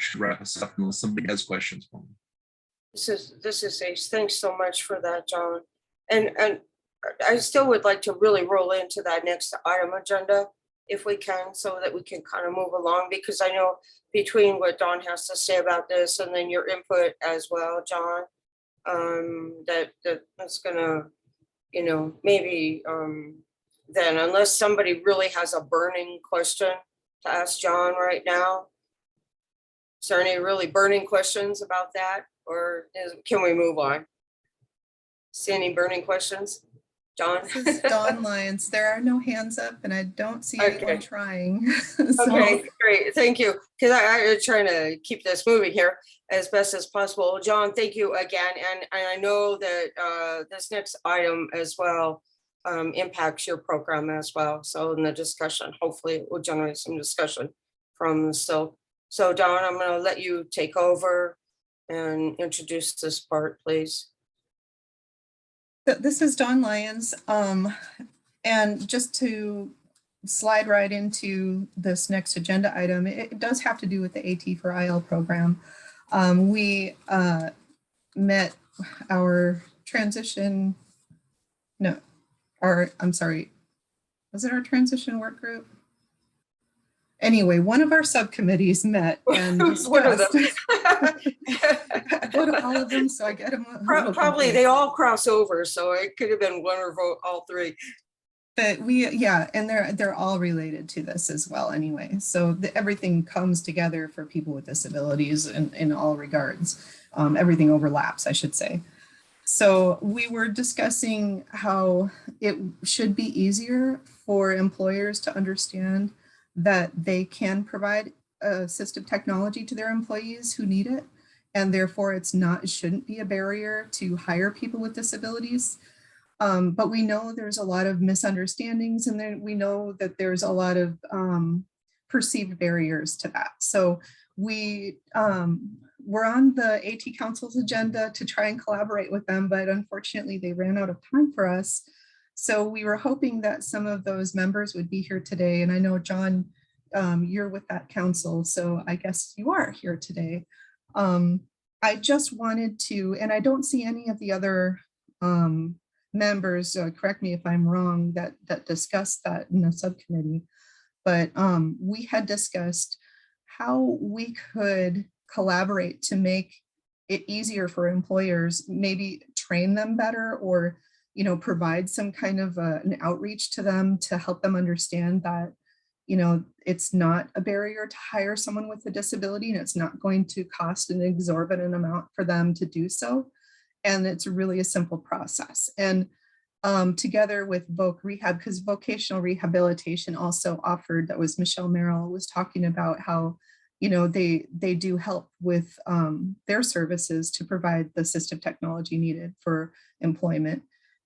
should wrap us up unless somebody has questions for me. This is Ace. Thanks so much for that, John. And I still would like to really roll into that next item agenda if we can, so that we can kind of move along, because I know between what Dawn has to say about this and then your input as well, John, that's gonna, maybe then, unless somebody really has a burning question to ask John right now. Is there any really burning questions about that, or can we move on? See any burning questions? John? This is Dawn Lyons. There are no hands up and I don't see anyone trying. Okay, great. Thank you. Because I'm trying to keep this moving here as best as possible. John, thank you again. And I know that this next item as well impacts your program as well. So in the discussion, hopefully it will generate some discussion from the SILC. So Dawn, I'm going to let you take over and introduce this part, please. This is Dawn Lyons, and just to slide right into this next agenda item, it does have to do with the AT for IL program. We met our transition, was it our transition work group? Anyway, one of our subcommittees met and discussed. Go to all of them, so I get them. Probably they all cross over, so it could have been one or all three. But and they're all related to this as well anyway. So everything comes together for people with disabilities in all regards. Everything overlaps, I should say. So we were discussing how it should be easier for employers to understand that they can provide assistive technology to their employees who need it. And therefore it shouldn't be a barrier to hire people with disabilities. But we know there's a lot of misunderstandings, and then we know that there's a lot of perceived barriers to that. So we're on the AT Council's agenda to try and collaborate with them, but unfortunately they ran out of time for us. So we were hoping that some of those members would be here today. And I know, John, you're with that council, so I guess you are here today. I just wanted to, and I don't see any of the other members, correct me if I'm wrong, that discussed that in the subcommittee, but we had discussed how we could collaborate to make it easier for employers, maybe train them better, or provide some kind of an outreach to them to help them understand that it's not a barrier to hire someone with a disability, and it's not going to cost an exorbitant amount for them to do so. And it's really a simple process. And together with Voc Rehab, because vocational rehabilitation also offered, that was Michelle Merrill was talking about how, they do help with their services to provide the assistive technology needed for employment.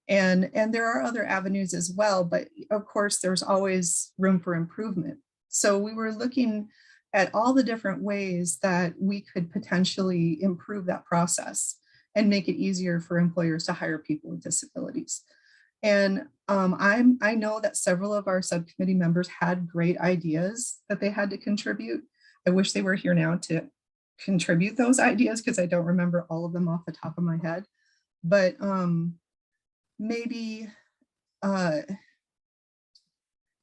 And there are other avenues as well, but of course, there's always room for improvement. So we were looking at all the different ways that we could potentially improve that process and make it easier for employers to hire people with disabilities. And I know that several of our subcommittee members had great ideas that they had to contribute. I wish they were here now to contribute those ideas, because I don't remember all of them off the top of my head. But maybe,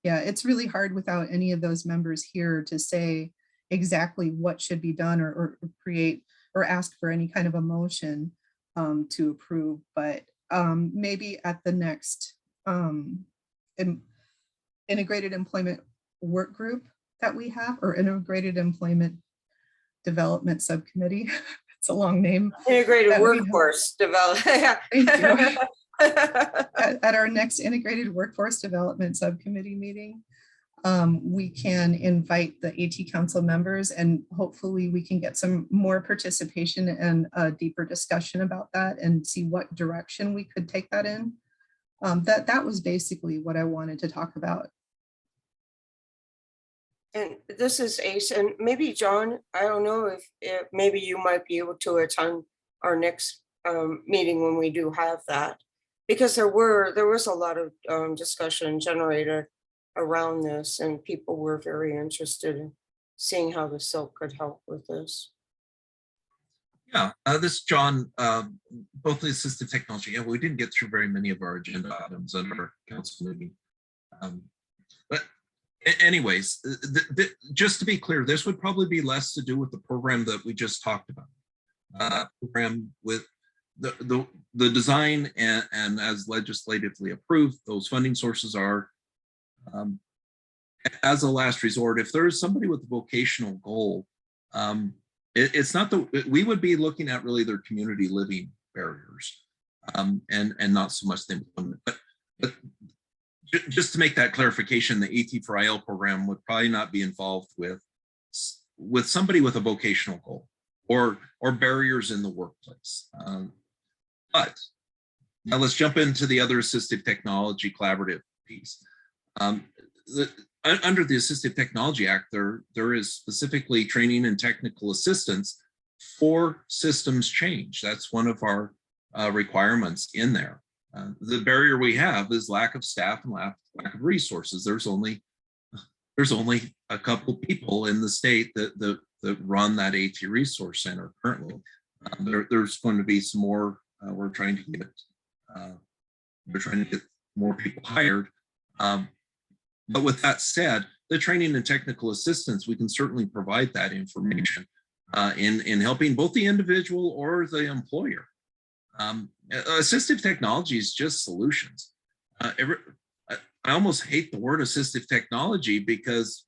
it's really hard without any of those members here to say exactly what should be done, or create or ask for any kind of a motion to approve. But maybe at the next integrated employment work group that we have, or integrated employment development subcommittee. It's a long name. Integrated workforce development. Thank you. At our next integrated workforce development subcommittee meeting, we can invite the AT Council members, and hopefully we can get some more participation and a deeper discussion about that, and see what direction we could take that in. That was basically what I wanted to talk about. And this is Ace, and maybe John, I don't know if maybe you might be able to attend our next meeting when we do have that, because there was a lot of discussion generated around this, and people were very interested in seeing how the SILC could help with this. Yeah, this is John, both the assistive technology. Yeah, we didn't get through very many of our agenda items under our council meeting. But anyways, just to be clear, this would probably be less to do with the program that we just talked about. Program with the design and as legislatively approved, those funding sources are as a last resort. If there is somebody with a vocational goal, it's not we would be looking at really their community living barriers, and not so much the employment. But just to make that clarification, the AT for IL program would probably not be involved with somebody with a vocational goal or barriers in the workplace. But now let's jump into the other assistive technology collaborative piece. Under the Assistive Technology Act, there is specifically training and technical assistance for systems change. That's one of our requirements in there. The barrier we have is lack of staff and lack of resources. There's only a couple people in the state that run that AT Resource Center currently. There's going to be some more. We're trying to get more people hired. But with that said, the training and technical assistance, we can certainly provide that information in helping both the individual or the employer. Assistive technology is just solutions. I almost hate the word assistive technology, because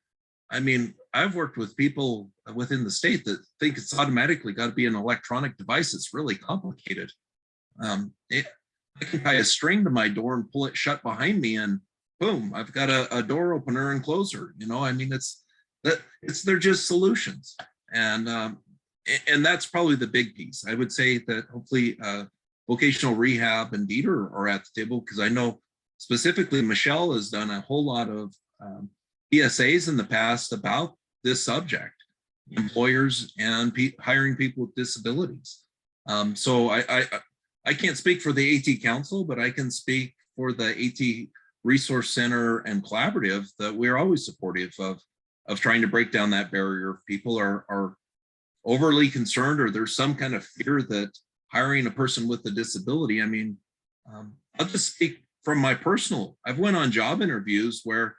I mean, I've worked with people within the state that think it's automatically got to be an electronic device. It's really complicated. I can tie a string to my door and pull it shut behind me, and boom, I've got a door opener and closer. I mean, they're just solutions, and that's probably the big piece. I would say that hopefully vocational rehab and Dieter are at the table, because I know specifically Michelle has done a whole lot of PSAs in the past about this subject, employers and hiring people with disabilities. So I can't speak for the AT Council, but I can speak for the AT Resource Center and Collaborative, that we're always supportive of trying to break down that barrier. If people are overly concerned, or there's some kind of fear that hiring a person with a disability, I mean, I'll just speak from my personal, I've went on job interviews where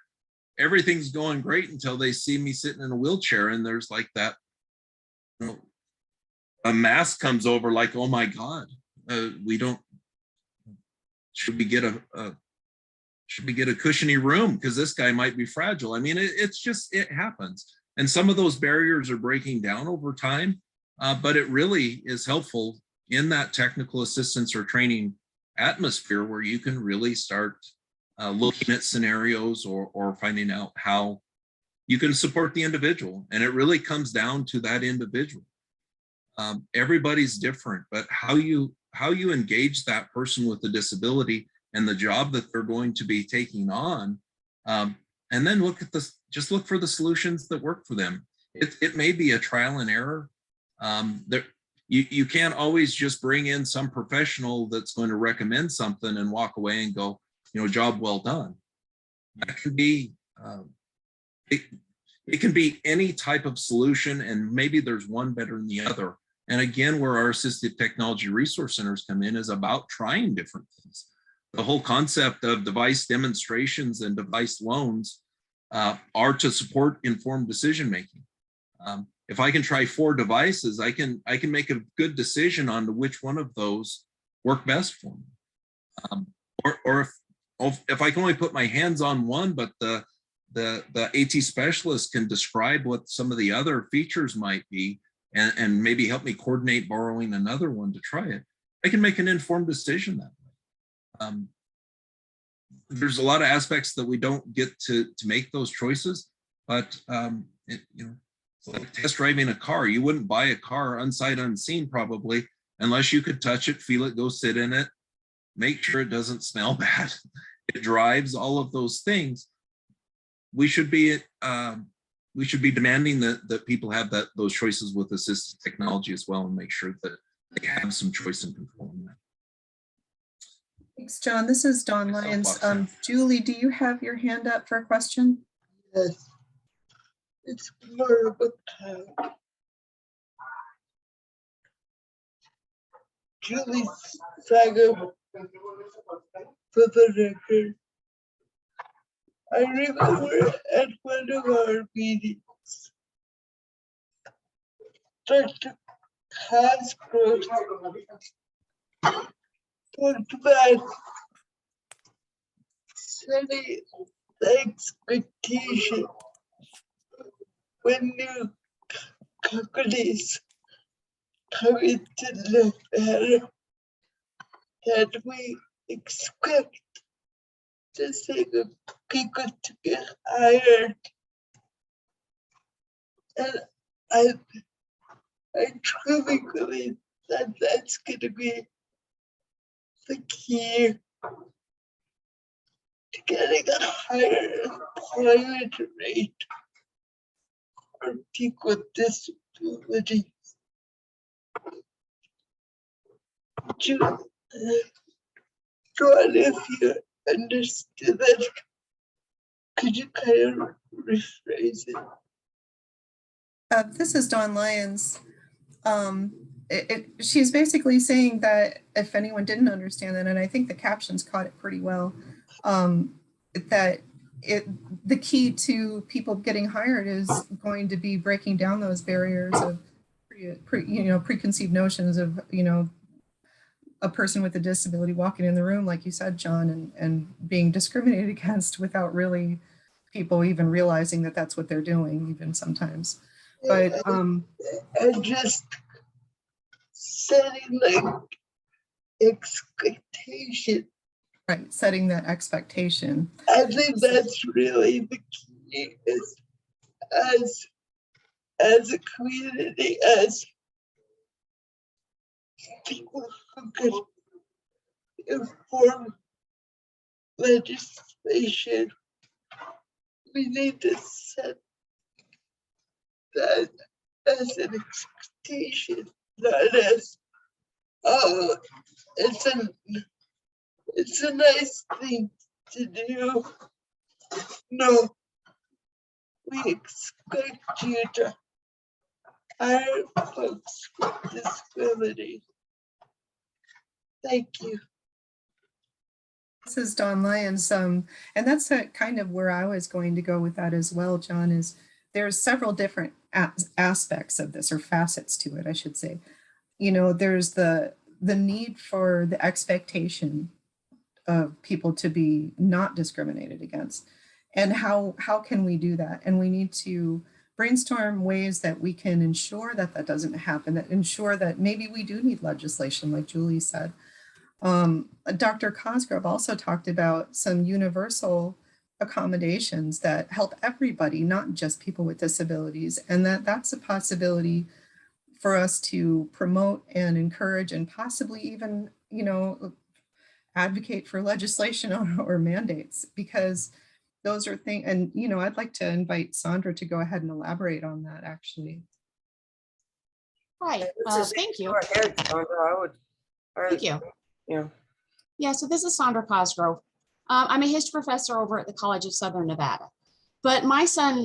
everything's going great until they see me sitting in a wheelchair, and there's like that, a mask comes over, like, oh my God, should we get should we get a cushiony room? Because this guy might be fragile. I mean, it happens. And some of those barriers are breaking down over time, but it really is helpful in that technical assistance or training atmosphere where you can really start looking at scenarios or finding out how you can support the individual. And it really comes down to that individual. Everybody's different, but how you engage that person with the disability and the job that they're going to be taking on, and then just look for the solutions that work for them. It may be a trial and error. You can't always just bring in some professional that's going to recommend something and walk away and go, job well done. That can be, it can be any type of solution, and maybe there's one better than the other. And again, where our assistive technology resource centers come in is about trying different things. The whole concept of device demonstrations and device loans are to support informed decision-making. If I can try 4 devices, I can make a good decision on which one of those work best for me. Or if I can only put my hands on one, but the AT specialist can describe what some of the other features might be and maybe help me coordinate borrowing another one to try it, I can make an informed decision that way. There's a lot of aspects that we don't get to make those choices, but it's like test driving a car. You wouldn't buy a car unsight unseen probably unless you could touch it, feel it, go sit in it, make sure it doesn't smell bad. It drives, all of those things. We should be demanding that people have those choices with assistive technology as well, and make sure that they have some choice and control in that. Thanks, John. This is Dawn Lyons. Julie, do you have your hand up for a question? Yes. It's more of a Julie Saga for the record. I remember at one of our meetings, Dr. Cosgrove talked about setting the expectation when new companies come into Nevada that we expect to see the people to get hired. And I truly believe that that's going to be the key to getting a higher employment rate for people with disabilities. John, if you understood that, could you kind of rephrase it? This is Dawn Lyons. She's basically saying that if anyone didn't understand that, and I think the captions caught it pretty well, that the key to people getting hired is going to be breaking down those barriers of preconceived notions of a person with a disability walking in the room, like you said, John, and being discriminated against without really people even realizing that that's what they're doing, even sometimes. But and just setting like expectation. Right, setting that expectation. I think that's really the key, is as a community, as people who could inform legislation, we need to set that as an expectation, not as, oh, it's a nice thing to do. No, we expect you to hire folks with disabilities. Thank you. This is Dawn Lyons, and that's kind of where I was going to go with that as well, John, is there's several different aspects of this, or facets to it, I should say. There's the need for the expectation people to be not discriminated against. And how can we do that? And we need to brainstorm ways that we can ensure that that doesn't happen, that ensure that maybe we do need legislation, like Julie said. Dr. Cosgrove also talked about some universal accommodations that help everybody, not just people with disabilities, and that's a possibility for us to promote and encourage and possibly even, advocate for legislation or mandates, because those are things, and I'd like to invite Sandra to go ahead and elaborate on that actually. Hi, thank you. Go ahead, Sandra. Thank you. Yeah. Yeah, so this is Sandra Cosgrove. I'm a history professor over at the College of Southern Nevada. But my son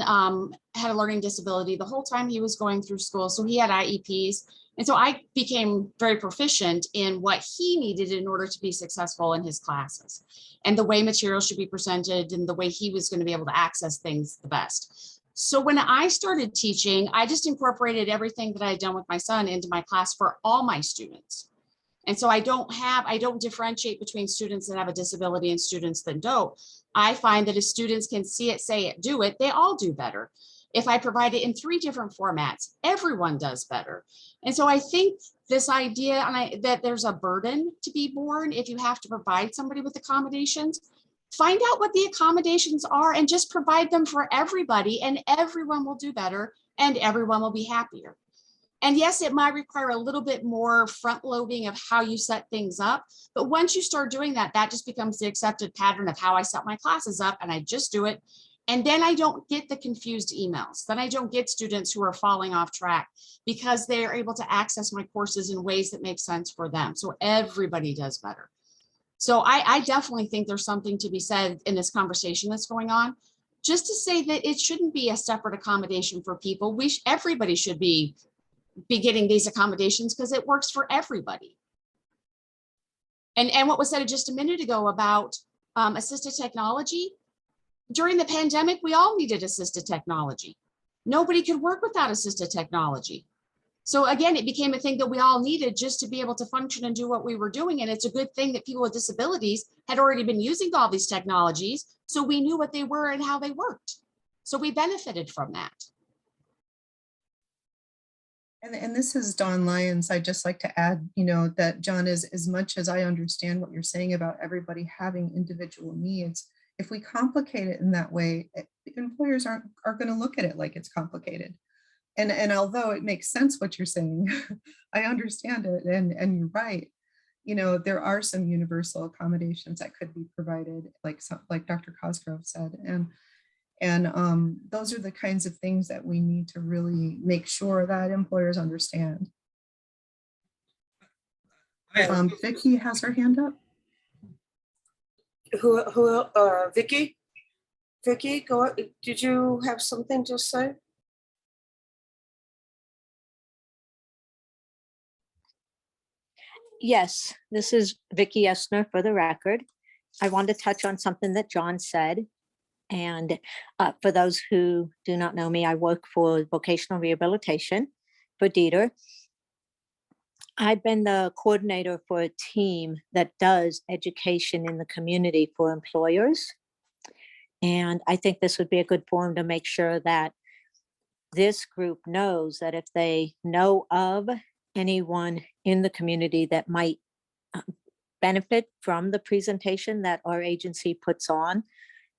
had a learning disability the whole time he was going through school, so he had IEPs. And so I became very proficient in what he needed in order to be successful in his classes and the way materials should be presented and the way he was going to be able to access things the best. So when I started teaching, I just incorporated everything that I had done with my son into my class for all my students. And so I don't differentiate between students that have a disability and students that don't. I find that if students can see it, say it, do it, they all do better. If I provide it in 3 different formats, everyone does better. And so I think this idea that there's a burden to be borne if you have to provide somebody with accommodations, find out what the accommodations are and just provide them for everybody, and everyone will do better and everyone will be happier. And yes, it might require a little bit more front loading of how you set things up. But once you start doing that, that just becomes the accepted pattern of how I set my classes up, and I just do it. And then I don't get the confused emails. Then I don't get students who are falling off track because they are able to access my courses in ways that make sense for them. So everybody does better. So I definitely think there's something to be said in this conversation that's going on, just to say that it shouldn't be a separate accommodation for people. Everybody should be getting these accommodations because it works for everybody. And what was said just a minute ago about assistive technology, during the pandemic, we all needed assistive technology. Nobody could work without assistive technology. So again, it became a thing that we all needed just to be able to function and do what we were doing. And it's a good thing that people with disabilities had already been using all these technologies, so we knew what they were and how they worked. So we benefited from that. And this is Dawn Lyons. I'd just like to add, that John, as much as I understand what you're saying about everybody having individual needs, if we complicate it in that way, employers are going to look at it like it's complicated. And although it makes sense what you're saying, I understand it, and you're right. There are some universal accommodations that could be provided, like Dr. Cosgrove said, and those are the kinds of things that we need to really make sure that employers understand. Vicky has her hand up. Vicky? Vicky, go. Did you have something to say? Yes, this is Vicky Esner for the record. I want to touch on something that John said. And for those who do not know me, I work for vocational rehabilitation for Dieter. I've been the coordinator for a team that does education in the community for employers. And I think this would be a good forum to make sure that this group knows that if they know of anyone in the community that might benefit from the presentation that our agency puts on,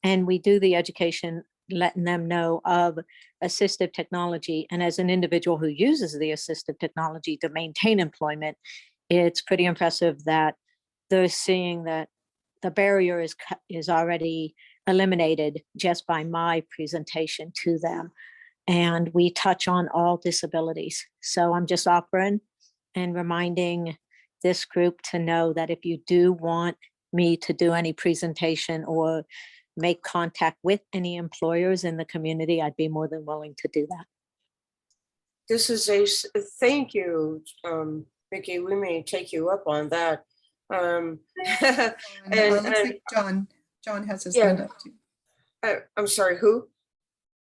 and we do the education, letting them know of assistive technology. And as an individual who uses the assistive technology to maintain employment, it's pretty impressive that they're seeing that the barrier is already eliminated just by my presentation to them. And we touch on all disabilities. So I'm just offering and reminding this group to know that if you do want me to do any presentation or make contact with any employers in the community, I'd be more than willing to do that. This is thank you, Vicky. We may take you up on that. John has his hand up too. I'm sorry, who?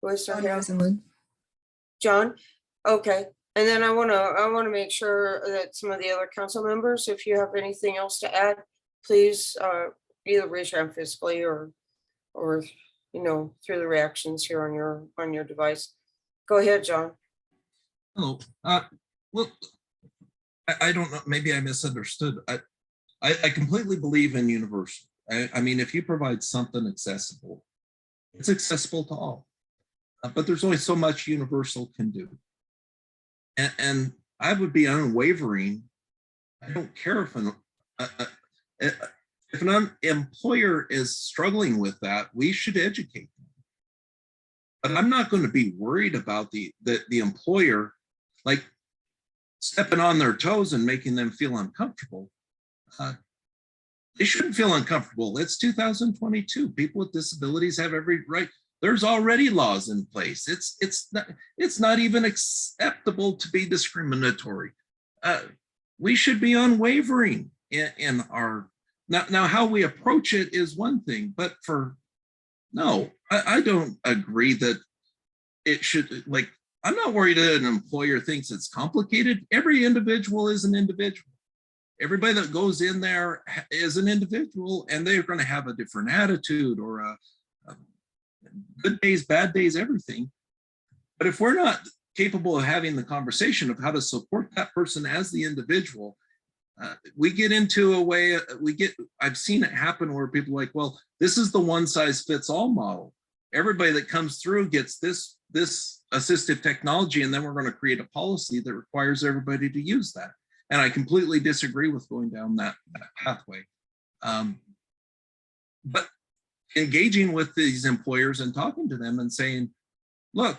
What's John Rosenlund. John? Okay. And then I wanna make sure that some of the other council members, if you have anything else to add, please either raise your hand physically or, you know, through the reactions here on your device. Go ahead, John. Hello. Well, I don't know, maybe I misunderstood. I completely believe in universal. I mean, if you provide something accessible, it's accessible to all. But there's only so much universal can do. And I would be unwavering. I don't care if an employer is struggling with that, we should educate them. But I'm not going to be worried about the employer like stepping on their toes and making them feel uncomfortable. They shouldn't feel uncomfortable. It's 2022. People with disabilities have every right. There's already laws in place. It's not even acceptable to be discriminatory. We should be unwavering in our now how we approach it is one thing, but I don't agree that it should, like, I'm not worried that an employer thinks it's complicated. Every individual is an individual. Everybody that goes in there is an individual, and they're going to have a different attitude or a good days, bad days, everything. But if we're not capable of having the conversation of how to support that person as the individual, we get into a way, I've seen it happen where people are like, well, this is the one size fits all model. Everybody that comes through gets this assistive technology, and then we're going to create a policy that requires everybody to use that. And I completely disagree with going down that pathway. But engaging with these employers and talking to them and saying, look,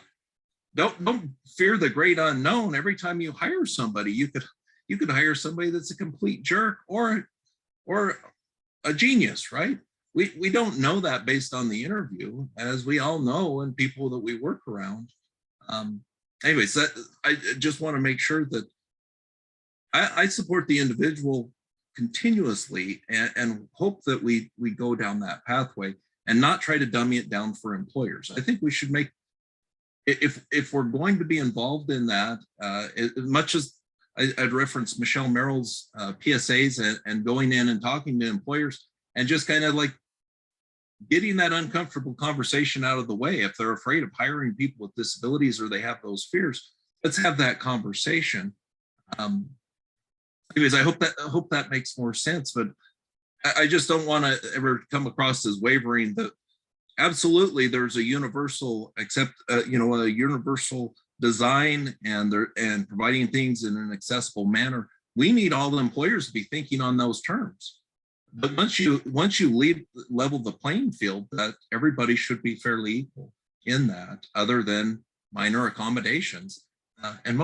don't fear the great unknown. Every time you hire somebody, you could hire somebody that's a complete jerk or a genius, right? We don't know that based on the interview, as we all know, and people that we work around. Anyways, I just want to make sure that I support the individual continuously and hope that we go down that pathway and not try to dummy it down for employers. I think we should make, if we're going to be involved in that, as much as I'd reference Michelle Merrill's PSAs and going in and talking to employers and just kind of like getting that uncomfortable conversation out of the way. If they're afraid of hiring people with disabilities or they have those fears, let's have that conversation. Anyways, I hope that makes more sense, but I just don't want to ever come across as wavering. That absolutely there's a universal a universal design and providing things in an accessible manner. We need all the employers to be thinking on those terms. But once you level the playing field, that everybody should be fairly equal in that, other than minor accommodations. And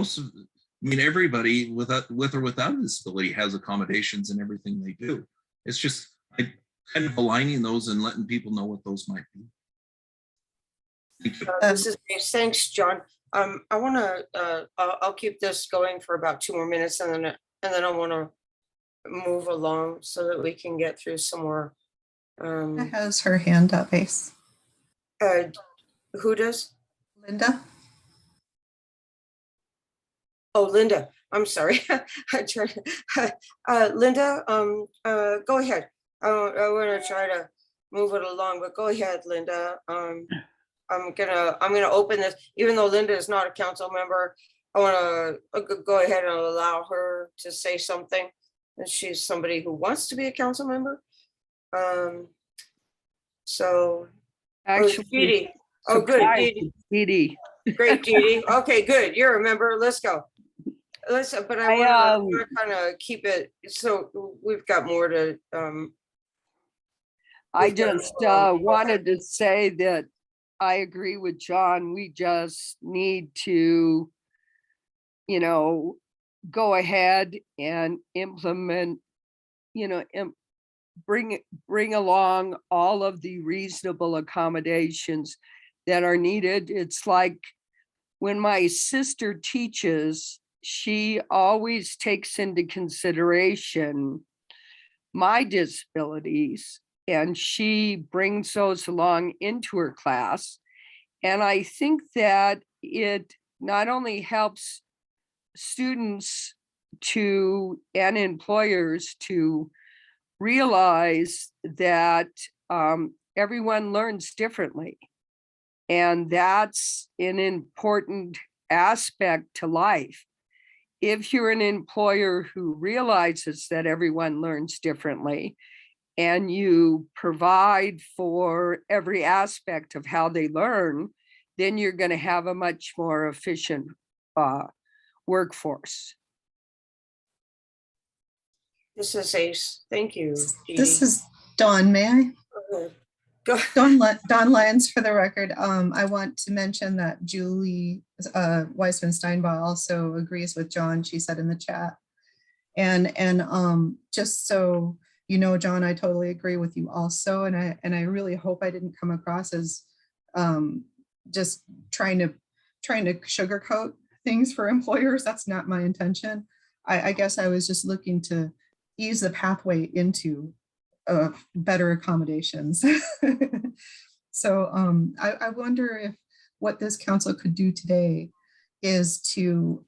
everybody with or without a disability has accommodations in everything they do. It's just kind of aligning those and letting people know what those might be. This is thanks, John. I want to. I'll keep this going for about 2 more minutes, and then I want to move along so that we can get through some more. Has her hand up, Ace. Who does? Linda. Oh, Linda. I'm sorry. Linda, go ahead. I want to try to move it along, but go ahead, Linda. I'm gonna open this, even though Linda is not a council member. I want to go ahead and allow her to say something. And she's somebody who wants to be a council member. So, Actually, Dee. Oh, good, Dee. Great, Dee. Okay, good. You're a member. Let's go. But I want to kind of keep it, so we've got more to. I just wanted to say that I agree with John. We just need to, go ahead and implement, bring along all of the reasonable accommodations that are needed. It's like when my sister teaches, she always takes into consideration my disabilities, and she brings those along into her class. And I think that it not only helps students and employers to realize that everyone learns differently. And that's an important aspect to life. If you're an employer who realizes that everyone learns differently and you provide for every aspect of how they learn, then you're going to have a much more efficient workforce. This is Ace. Thank you. This is Dawn, may I? Go. Dawn Lyons for the record. I want to mention that Julie Weisman Steinbaugh also agrees with John, she said in the chat. And just so you know, John, I totally agree with you also. And I really hope I didn't come across as just trying to sugarcoat things for employers. That's not my intention. I guess I was just looking to ease the pathway into better accommodations. So I wonder if what this council could do today is to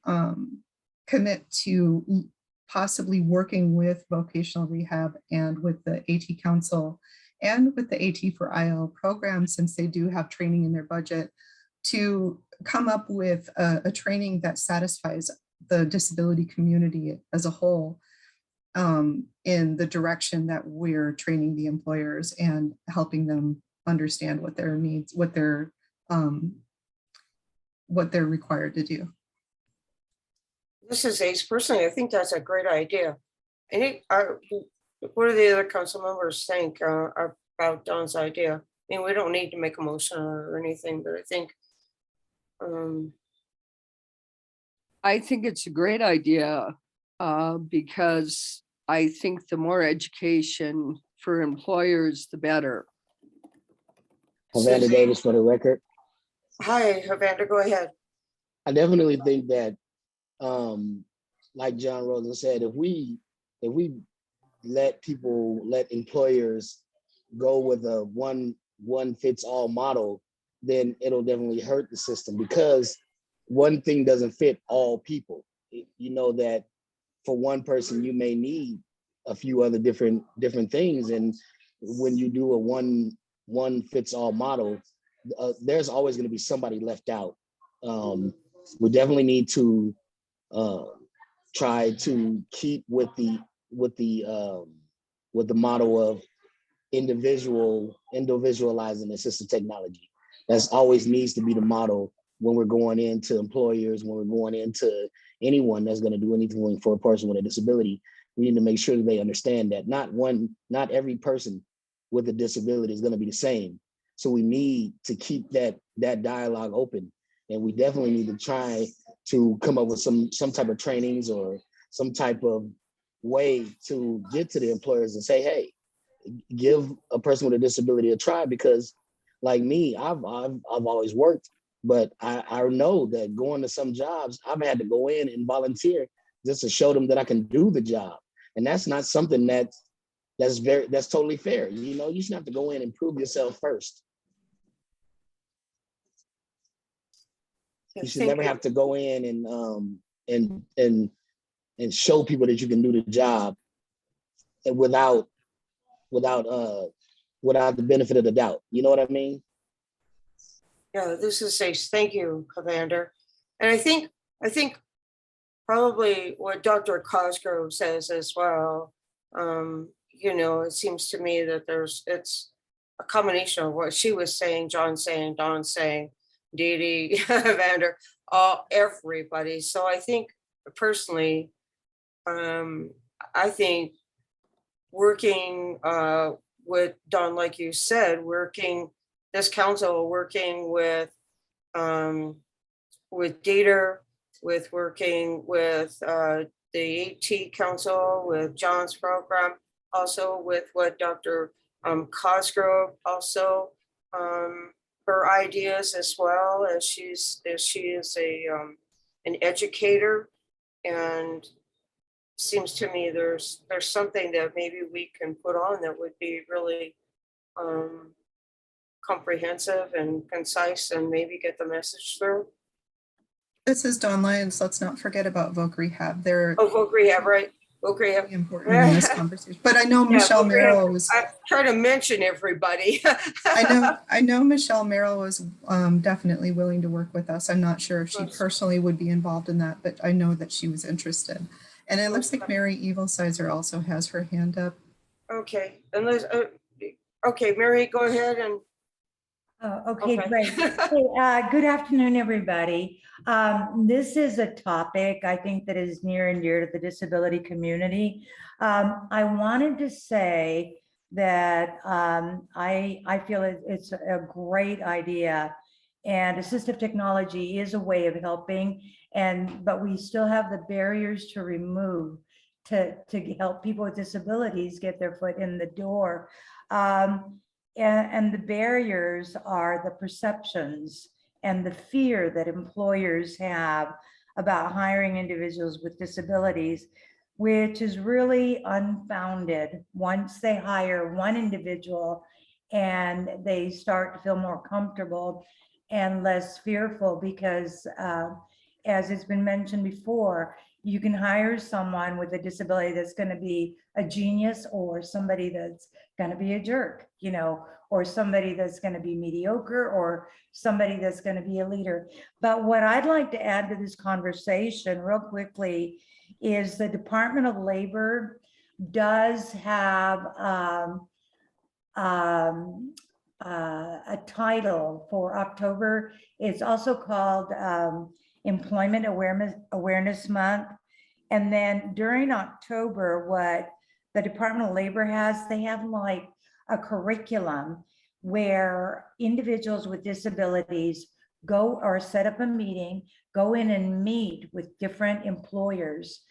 commit to possibly working with vocational rehab and with the AT Council and with the AT for IL program, since they do have training in their budget, to come up with a training that satisfies the disability community as a whole, in the direction that we're training the employers and helping them understand what their needs, what they're required to do. This is Ace. Personally, I think that's a great idea. What do the other council members think about Don's idea? I mean, we don't need to make a motion or anything, but I think it's a great idea because I think the more education for employers, the better. Evander Davis for the record. Hi, Evander, go ahead. I definitely think that, like John Rosen said, if we let employers go with a one fits all model, then it'll definitely hurt the system, because one thing doesn't fit all people. You know that for one person, you may need a few other different things. And when you do a one fits all model, there's always going to be somebody left out. We definitely need to try to keep with the model of individualizing assistive technology. That's always needs to be the model when we're going into employers, when we're going into anyone that's going to do anything for a person with a disability. We need to make sure that they understand that not every person with a disability is going to be the same. So we need to keep that dialogue open, and we definitely need to try to come up with some type of trainings or some type of way to get to the employers and say, hey, give a person with a disability a try, because like me, I've always worked, but I know that going to some jobs, I've had to go in and volunteer just to show them that I can do the job. And that's not something that's totally fair. You know, you should have to go in and prove yourself first. You should never have to go in and show people that you can do the job without the benefit of the doubt. You know what I mean? Yeah, this is Ace. Thank you, Commander. And I think probably what Dr. Cosgrove says as well. You know, it seems to me that it's a combination of what she was saying, John saying, Don saying, Dee Dee, Vander, everybody. So I think personally, I think working with Don, like you said, this council working with Dieter, working with the AT Council, with John's program, also with what Dr. Cosgrove also, her ideas as well, as she is an educator, and seems to me there's something that maybe we can put on that would be really comprehensive and concise, and maybe get the message through. This is Dawn Lyons. Let's not forget about Voc Rehab. Voc Rehab, right? Okay. Important in this conversation, but I know Yeah, Michelle okay. Merrill was, I try to mention everybody. I know Michelle Merrill was definitely willing to work with us. I'm not sure if she personally would be involved in that, but I know that she was interested. And it looks like Mary Evilsizer also has her hand up. Okay, unless, okay, Mary, go ahead and. Okay, great. Hey, good afternoon, everybody. This is a topic I think that is near and dear to the disability community. I wanted to say that I feel it's a great idea, and assistive technology is a way of helping, but we still have the barriers to remove to help people with disabilities get their foot in the door. And the barriers are the perceptions and the fear that employers have about hiring individuals with disabilities, which is really unfounded once they hire one individual and they start to feel more comfortable and less fearful, because as it's been mentioned before, you can hire someone with a disability that's going to be a genius, or somebody that's going to be a jerk, you know, or somebody that's going to be mediocre, or somebody that's going to be a leader. But what I'd like to add to this conversation real quickly is the Department of Labor does have a title for October. It's also called Employment Awareness Month. And then during October, what the Department of Labor has, they have like a curriculum where individuals with disabilities go or set up a meeting, go in and meet with different employers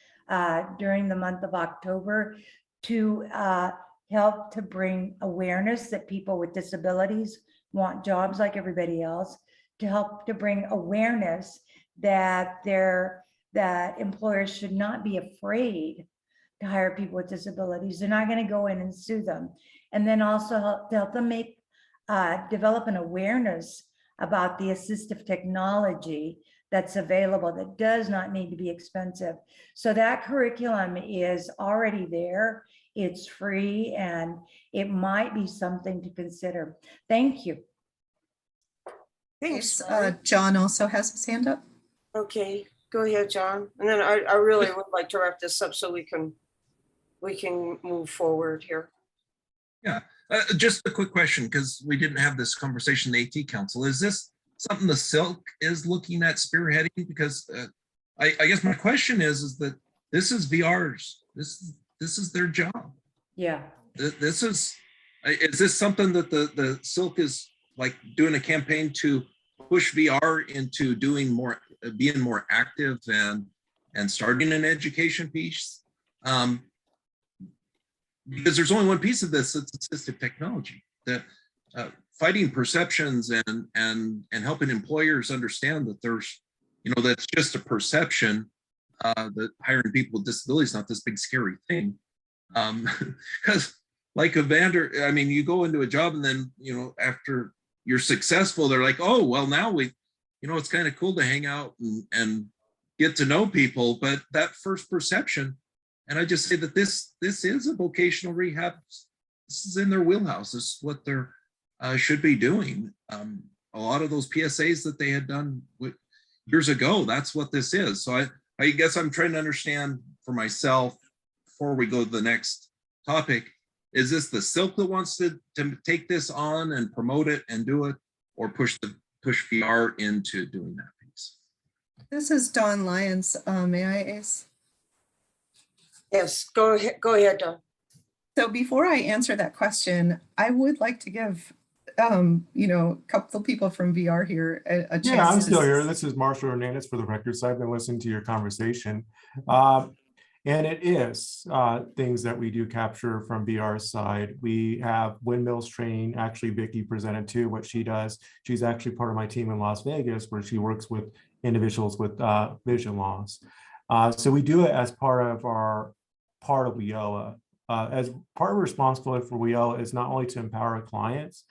during the month of October to help to bring awareness that people with disabilities want jobs like everybody else, to help to bring awareness that that employers should not be afraid to hire people with disabilities. They're not going to go in and sue them. And then also help them develop an awareness about the assistive technology that's available that does not need to be expensive. So that curriculum is already there. It's free, and it might be something to consider. Thank you. Thanks. John also has his hand up. Okay, go ahead, John. And then I really would like to wrap this up so we can move forward here. Yeah, just a quick question, because we didn't have this conversation in the AT Council. Is this something the SILC is looking at spearheading? Because I guess my question is that this is VR's, this is their job. Yeah. Is this something that the SILC is like doing a campaign to push VR into doing more, being more active and starting an education piece? Because there's only one piece of this, it's assistive technology. That fighting perceptions and helping employers understand that there's, you know, that's just a perception, that hiring people with disabilities is not this big scary thing. Because like Evander, I mean, you go into a job and then, you know, after you're successful, they're like, oh, well, now we, you know, it's kind of cool to hang out and get to know people. But that first perception, and I just say that this is a vocational rehab. This is in their wheelhouse. This is what they're should be doing. A lot of those PSAs that they had done years ago, that's what this is. So I guess I'm trying to understand for myself before we go to the next topic. Is this the SILC that wants to take this on and promote it and do it, or push VR into doing that piece? This is Dawn Lyons. May I, Ace? Yes, go ahead, Dawn. So before I answer that question, I would like to give, you know, a couple of people from VR here a chance. Yeah, I'm still here. This is Marshall Hernandez for the record. So I've been listening to your conversation. And it is things that we do capture from VR's side. We have windmills training. Actually, Vicki presented too what she does. She's actually part of my team in Las Vegas, where she works with individuals with vision loss. So we do it as part of WIOA. As part of responsibility for WIOA is not only to empower clients,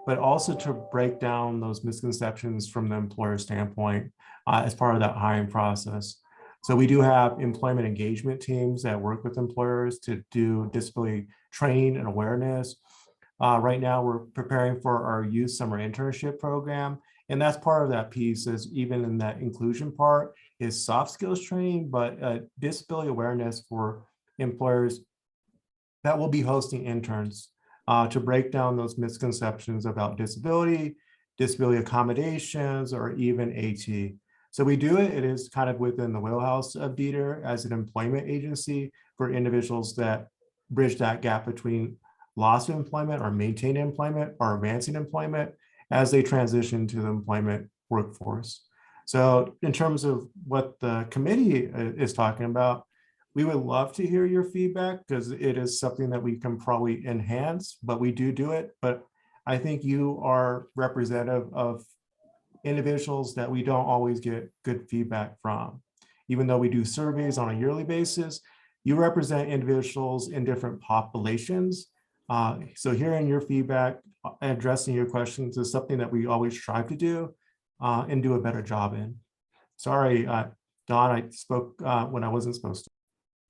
but also to break down those misconceptions from the employer standpoint as part of that hiring process. So we do have employment engagement teams that work with employers to do disability training and awareness. Right now, we're preparing for our youth summer internship program. And that's part of that piece, is even in that inclusion part is soft skills training, but disability awareness for employers that will be hosting interns to break down those misconceptions about disability, disability accommodations, or even AT. So we do it. It is kind of within the wheelhouse of DETR as an employment agency for individuals that bridge that gap between loss of employment or maintain employment or advancing employment as they transition to the employment workforce. So in terms of what the committee is talking about, we would love to hear your feedback because it is something that we can probably enhance, but we do it. But I think you are representative of individuals that we don't always get good feedback from. Even though we do surveys on a yearly basis, you represent individuals in different populations. So hearing your feedback, addressing your questions is something that we always strive to do and do a better job in. Sorry, Dawn, I spoke when I wasn't supposed to.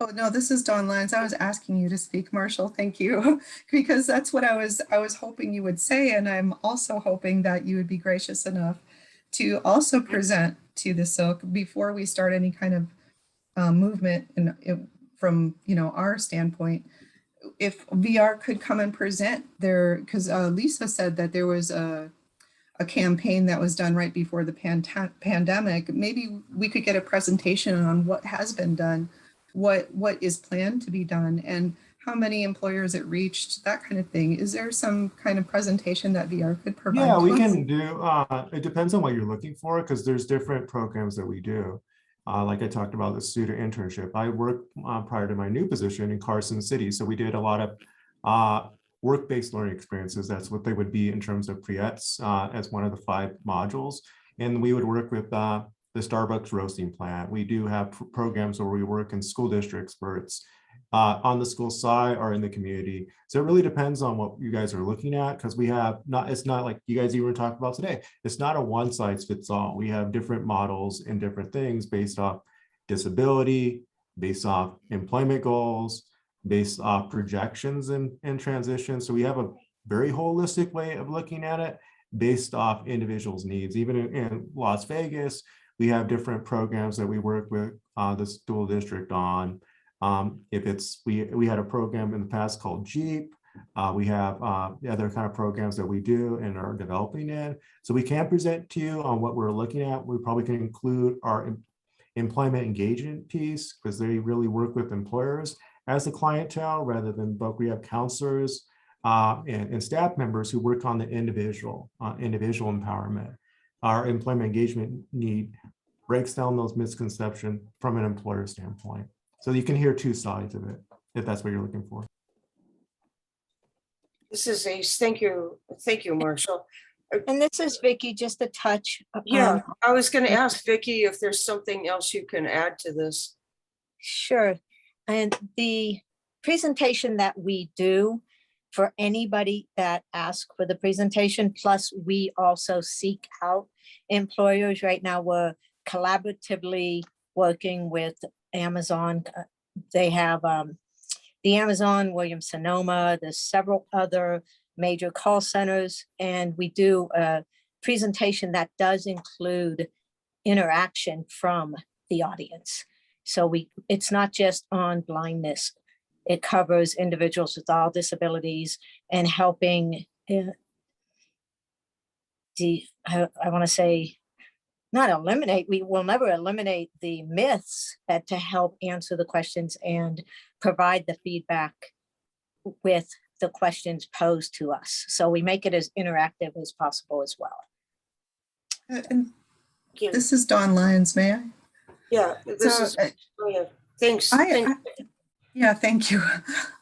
Oh, no, this is Dawn Lyons. I was asking you to speak, Marshall. Thank you. Because that's what I was hoping you would say. And I'm also hoping that you would be gracious enough to also present to the SILC before we start any kind of movement from our standpoint. If VR could come and present there, because Lisa said that there was a campaign that was done right before the pandemic. Maybe we could get a presentation on what has been done, what is planned to be done, and how many employers it reached, that kind of thing. Is there some kind of presentation that VR could provide? Yeah, we can do, it depends on what you're looking for, because there's different programs that we do. Like I talked about the student internship. I worked prior to my new position in Carson City. So we did a lot of work-based learning experiences. That's what they would be in terms of pre-ETs as one of the 5 modules. And we would work with the Starbucks roasting plant. We do have programs where we work in school districts where it's on the school side or in the community. So it really depends on what you guys are looking at, because we have it's not like you guys even talked about today. It's not a one size fits all. We have different models and different things based off disability, based off employment goals, based off projections and transition. So we have a very holistic way of looking at it based off individuals' needs. Even in Las Vegas, we have different programs that we work with the school district on. If it's, we had a program in the past called Jeep. We have other kind of programs that we do and are developing in. So we can present to you on what we're looking at. We probably can include our employment engagement piece, because they really work with employers as a clientele rather than, but we have counselors and staff members who work on the individual empowerment. Our employment engagement need breaks down those misconceptions from an employer standpoint. So you can hear 2 sides of it, if that's what you're looking for. This is Ace. Thank you, Marshall. And this is Vicky, just a touch. Yeah, I was going to ask Vicky if there's something else you can add to this. Sure. And the presentation that we do for anybody that asks for the presentation, plus we also seek out employers. Right now, we're collaboratively working with Amazon. They have the Amazon, Williams-Sonoma, there's several other major call centers, and we do a presentation that does include interaction from the audience. So it's not just on blindness. It covers individuals with all disabilities and helping I want to say, not eliminate, we will never eliminate the myths, but to help answer the questions and provide the feedback with the questions posed to us. So we make it as interactive as possible as well. And this is Dawn Lyons, may I? Yeah, thanks. Yeah, thank you.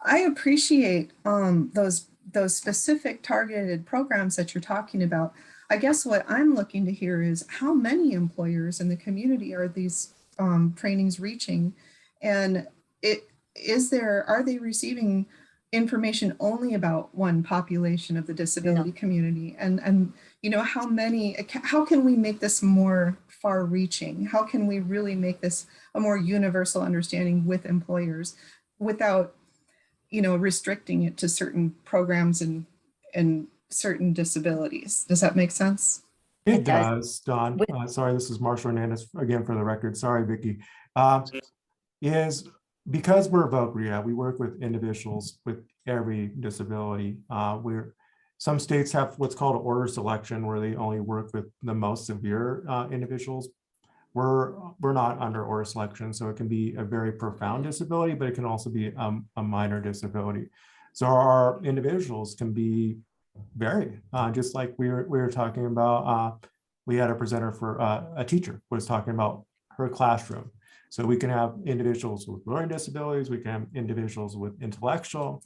I appreciate those specific targeted programs that you're talking about. I guess what I'm looking to hear is how many employers in the community are these trainings reaching? And are they receiving information only about one population of the disability community? And how can we make this more far reaching? How can we really make this a more universal understanding with employers without, restricting it to certain programs and certain disabilities? Does that make sense? It does, Don. Sorry, this is Marshall Hernandez again for the record. Sorry, Vicky. Is because we're VOCRIA, we work with individuals with every disability. Some states have what's called an order selection where they only work with the most severe individuals. We're not under order selection, so it can be a very profound disability, but it can also be a minor disability. So our individuals can be varied, just like we were talking about. We had a presenter for a teacher was talking about her classroom. So we can have individuals with learning disabilities, we can have individuals with intellectual,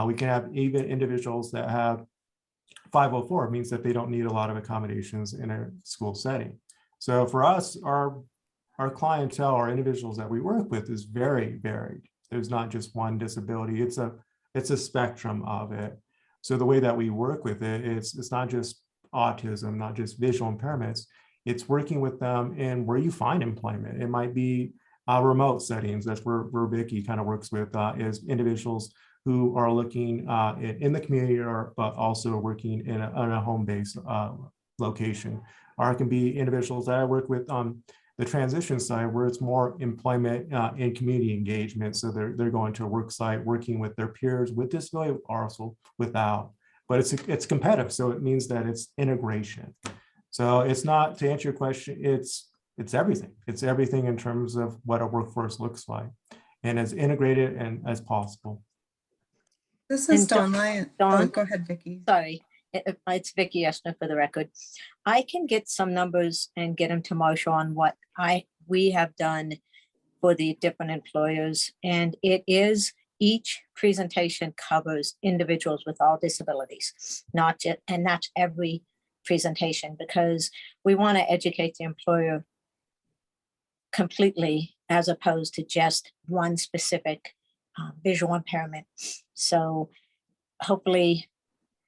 we can have even individuals that have 504. It means that they don't need a lot of accommodations in a school setting. So for us, our clientele, our individuals that we work with is very varied. There's not just one disability, it's a spectrum of it. So the way that we work with it, it's not just autism, not just visual impairments, it's working with them in where you find employment. It might be remote settings. That's where Vicky kind of works with is individuals who are looking in the community but also working in a home-based location. Or it can be individuals that I work with on the transition side where it's more employment and community engagement. So they're going to a work site, working with their peers with disability, also without. But it's competitive, so it means that it's integration. So it's not, to answer your question, it's everything. It's everything in terms of what a workforce looks like and as integrated and as possible. This is Dawn Lyon. Dawn, oh, go ahead, Vicky. Sorry, it's Vicky Esner for the record. I can get some numbers and get them to Marshall on what we have done for the different employers. And it is each presentation covers individuals with all disabilities, not just, and that's every presentation, because we want to educate the employer completely as opposed to just one specific visual impairment. So hopefully,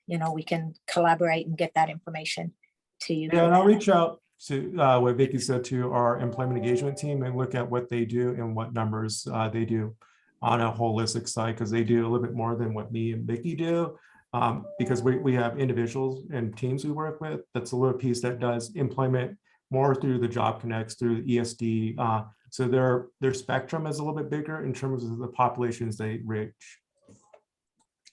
we can collaborate and get that information to you. Yeah, and I'll reach out to what Vicky said to our employment engagement team and look at what they do and what numbers they do on a holistic side, because they do a little bit more than what me and Vicky do. Because we have individuals and teams we work with. That's a little piece that does employment more through the Job Connects, through the ESD. So their spectrum is a little bit bigger in terms of the populations they reach.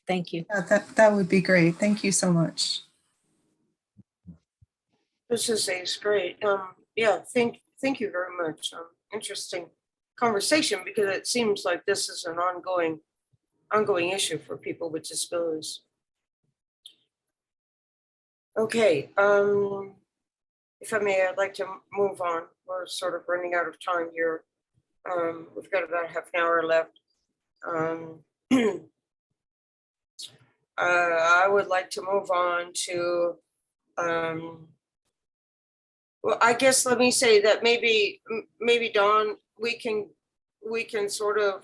Thank you. That would be great. Thank you so much. This is great. Yeah, thank you very much. Interesting conversation, because it seems like this is an ongoing issue for people with disabilities. Okay, if I may, I'd like to move on. We're sort of running out of time here. We've got about half an hour left. I would like to move on to, well, I guess let me say that maybe Dawn, we can sort of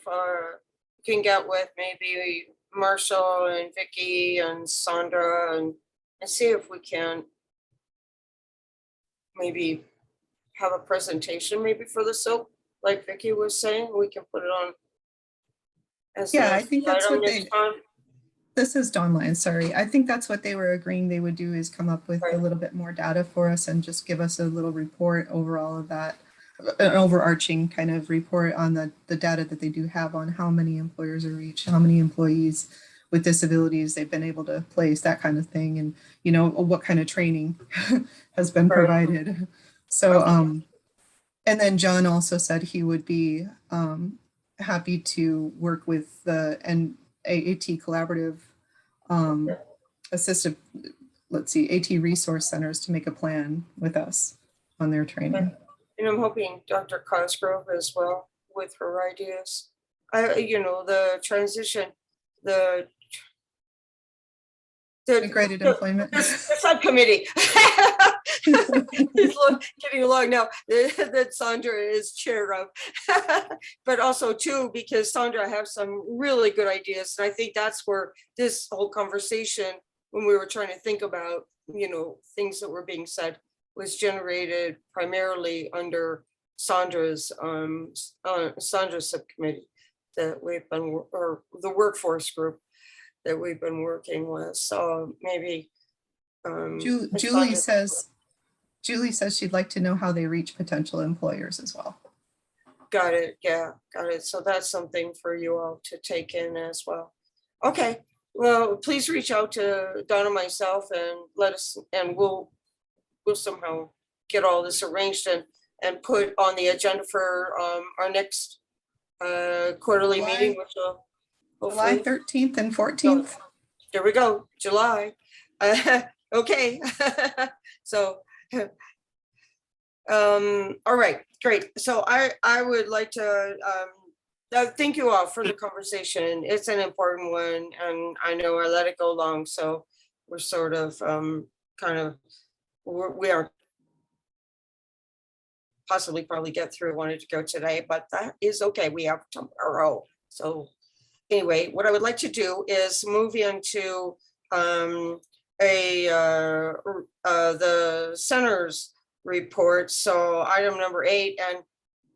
can get with maybe Marshall and Vicky and Sandra and see if we can maybe have a presentation maybe for the SILC, like Vicky was saying. We can put it on as I think that's what this is Dawn Lyon, sorry. I think that's what they were agreeing they would do, is come up with a little bit more data for us and just give us a little report over all of that, an overarching kind of report on the data that they do have on how many employers are reached, how many employees with disabilities they've been able to place, that kind of thing, and what kind of training has been provided. So and then John also said he would be happy to work with the AT collaborative assistive, AT resource centers to make a plan with us on their training. And I'm hoping Dr. Cosgrove as well with her ideas. The transition, the integrated employment. The subcommittee. He's getting along now that Sandra is chair of, but also too, because Sandra has some really good ideas. And I think that's where this whole conversation, when we were trying to think about, things that were being said, was generated primarily under Sandra's subcommittee that we've been, or the workforce group that we've been working with. So maybe. Ms. Julie says she'd like to know how they reach potential employers as well. Got it. Yeah, got it. So that's something for you all to take in as well. Okay, well, please reach out to Donna, myself, and let us, and we'll somehow get all this arranged and put on the agenda for our next quarterly meeting, which will July hopefully. 13th and 14th. There we go, July. Okay, so. All right, great. So I would like to thank you all for the conversation. It's an important one, and I know I let it go long, so we're sort of we are possibly probably get through, wanted to go today, but that is okay. We have tomorrow. So anyway, what I would like to do is move into the center's report. So item number 8,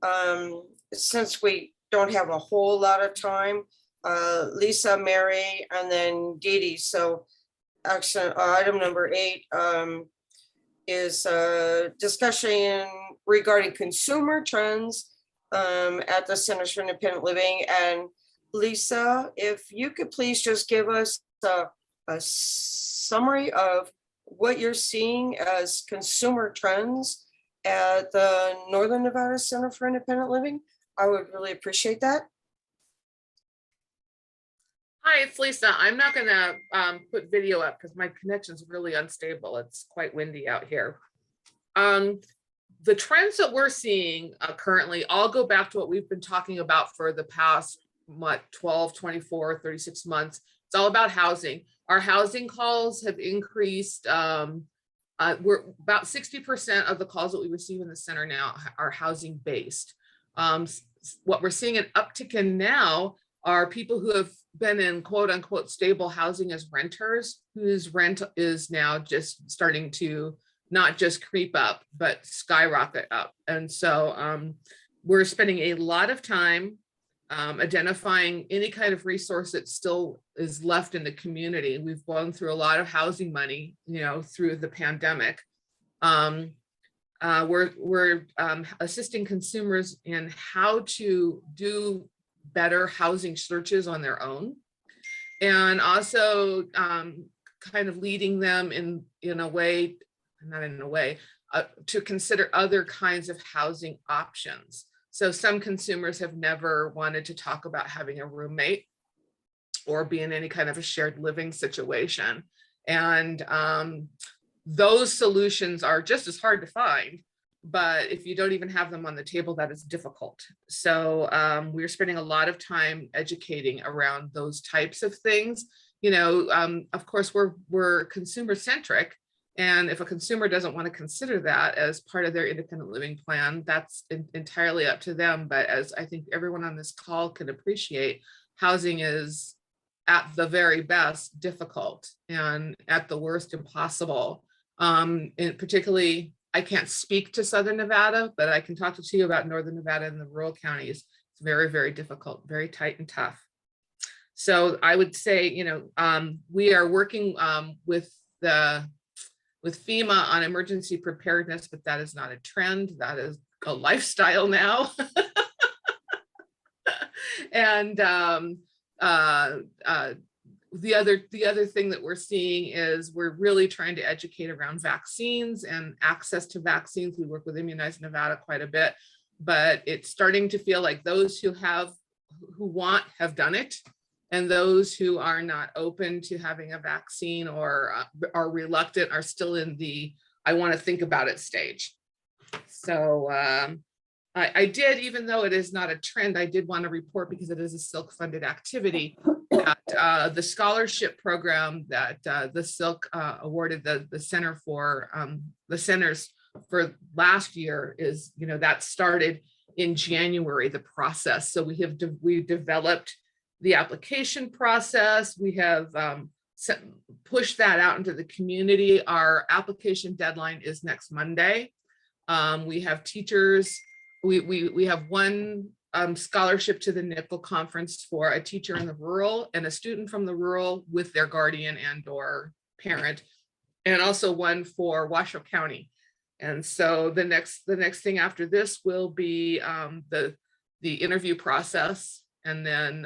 and since we don't have a whole lot of time, Lisa, Mary, and then Dee Dee. So action item number 8 is discussion regarding consumer trends at the Centers for Independent Living. And Lisa, if you could please just give us a summary of what you're seeing as consumer trends at the Northern Nevada Center for Independent Living, I would really appreciate that. Hi, it's Lisa. I'm not gonna put video up because my connection's really unstable. It's quite windy out here. The trends that we're seeing currently all go back to what we've been talking about for the past 12, 24, 36 months. It's all about housing. Our housing calls have increased. We're about 60% of the calls that we receive in the center now are housing based. What we're seeing an uptick in now are people who have been in quote unquote stable housing as renters, whose rent is now just starting to not just creep up, but skyrocket up. And so we're spending a lot of time identifying any kind of resource that still is left in the community. We've gone through a lot of housing money, through the pandemic. We're assisting consumers in how to do better housing searches on their own, and also kind of leading them in a way, not in a way, to consider other kinds of housing options. So some consumers have never wanted to talk about having a roommate or be in any kind of a shared living situation. And those solutions are just as hard to find, but if you don't even have them on the table, that is difficult. So we're spending a lot of time educating around those types of things. Of course, we're consumer centric. And if a consumer doesn't want to consider that as part of their independent living plan, that's entirely up to them. But as I think everyone on this call can appreciate, housing is at the very best difficult, and at the worst impossible. And particularly, I can't speak to Southern Nevada, but I can talk to you about Northern Nevada and the rural counties. It's very, very difficult, very tight and tough. So I would say, we are working with FEMA on emergency preparedness, but that is not a trend. That is a lifestyle now. And the other thing that we're seeing is we're really trying to educate around vaccines and access to vaccines. We work with Immunize Nevada quite a bit, but it's starting to feel like those who want have done it, and those who are not open to having a vaccine or are reluctant are still in the I want to think about it stage. So I did, even though it is not a trend, I did want to report, because it is a SILC funded activity, that the scholarship program that the SILC awarded the center for the centers for last year is, that started in January, the process. So we developed the application process. We have push that out into the community. Our application deadline is next Monday. We have teachers, we have one scholarship to the Nickel Conference for a teacher in the rural and a student from the rural with their guardian and or parent, and also one for Washoe County. And so the next thing after this will be the interview process, and then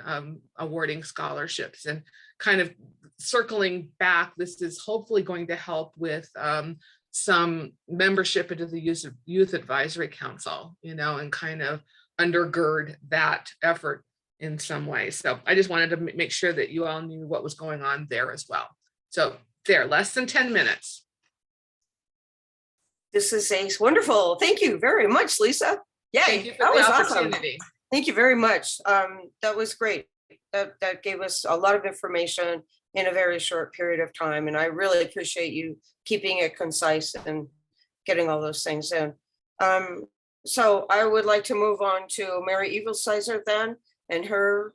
awarding scholarships. And kind of circling back, this is hopefully going to help with some membership into the Youth Advisory Council, and kind of undergird that effort in some way. So I just wanted to make sure that you all knew what was going on there as well. So there, less than 10 minutes. This is wonderful. Thank you very much, Lisa. Yay, Thank you for that the was awesome. opportunity. Thank you very much. That was great. That gave us a lot of information in a very short period of time. And I really appreciate you keeping it concise and getting all those things in. So I would like to move on to Mary Evilsizer then, and her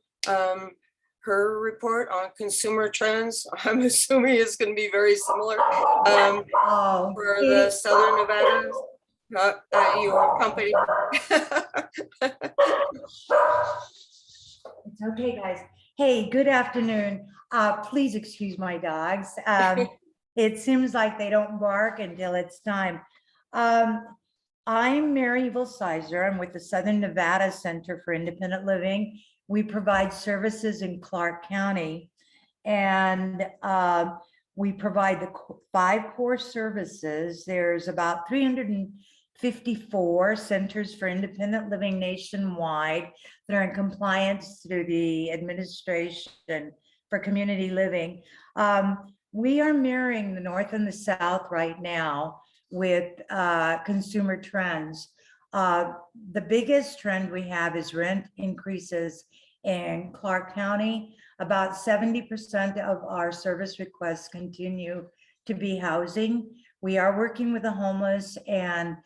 report on consumer trends. I'm assuming it's going to be very similar for the Southern Nevada. Your company. It's okay, guys. Hey, good afternoon. Please excuse my dogs. It seems like they don't bark until it's time. I'm Mary Evilsizer. I'm with the Southern Nevada Center for Independent Living. We provide services in Clark County, and we provide the 5 core services. There's about 354 centers for independent living nationwide that are in compliance through the Administration for Community Living. We are mirroring the North and the South right now with consumer trends. The biggest trend we have is rent increases in Clark County. About 70% of our service requests continue to be housing. We are working with the homeless, and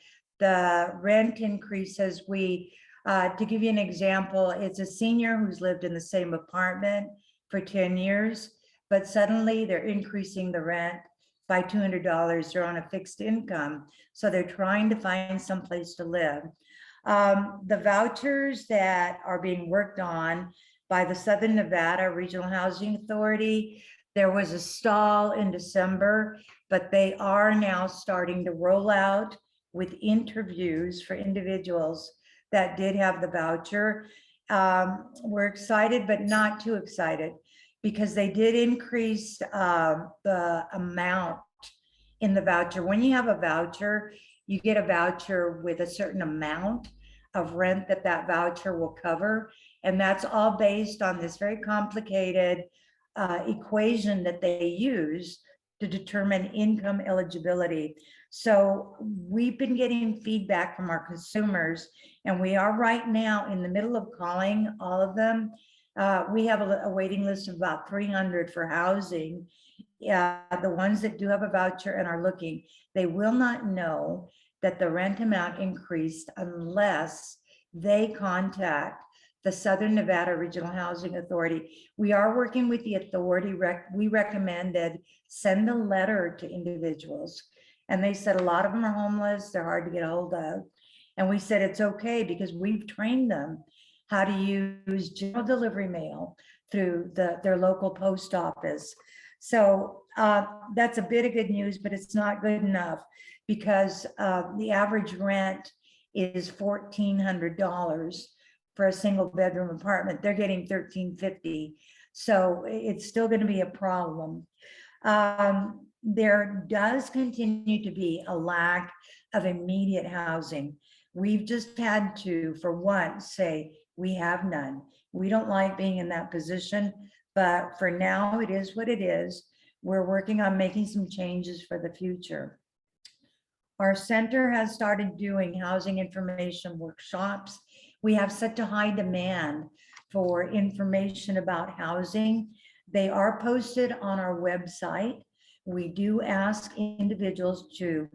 the rent increases. To give you an example, it's a senior who's lived in the same apartment for 10 years, but suddenly they're increasing the rent by $200. They're on a fixed income, so they're trying to find some place to live. The vouchers that are being worked on by the Southern Nevada Regional Housing Authority, there was a stall in December, but they are now starting to roll out with interviews for individuals that did have the voucher. We're excited, but not too excited, because they did increase the amount in the voucher. When you have a voucher, you get a voucher with a certain amount of rent that voucher will cover. And that's all based on this very complicated equation that they use to determine income eligibility. So we've been getting feedback from our consumers, and we are right now in the middle of calling all of them. We have a waiting list of about 300 for housing. The ones that do have a voucher and are looking, they will not know that the rent amount increased unless they contact the Southern Nevada Regional Housing Authority. We are working with the authority. We recommended send a letter to individuals, and they said a lot of them are homeless, they're hard to get a hold of. And we said it's okay, because we've trained them how to use general delivery mail through their local post office. So that's a bit of good news, but it's not good enough, because the average rent is $1,400 for a single bedroom apartment. They're getting $1,350. So it's still going to be a problem. There does continue to be a lack of immediate housing. We've just had to, for once, say we have none. We don't like being in that position, but for now it is what it is. We're working on making some changes for the future. Our center has started doing housing information workshops. We have such a high demand for information about housing. They are posted on our website. We do ask individuals to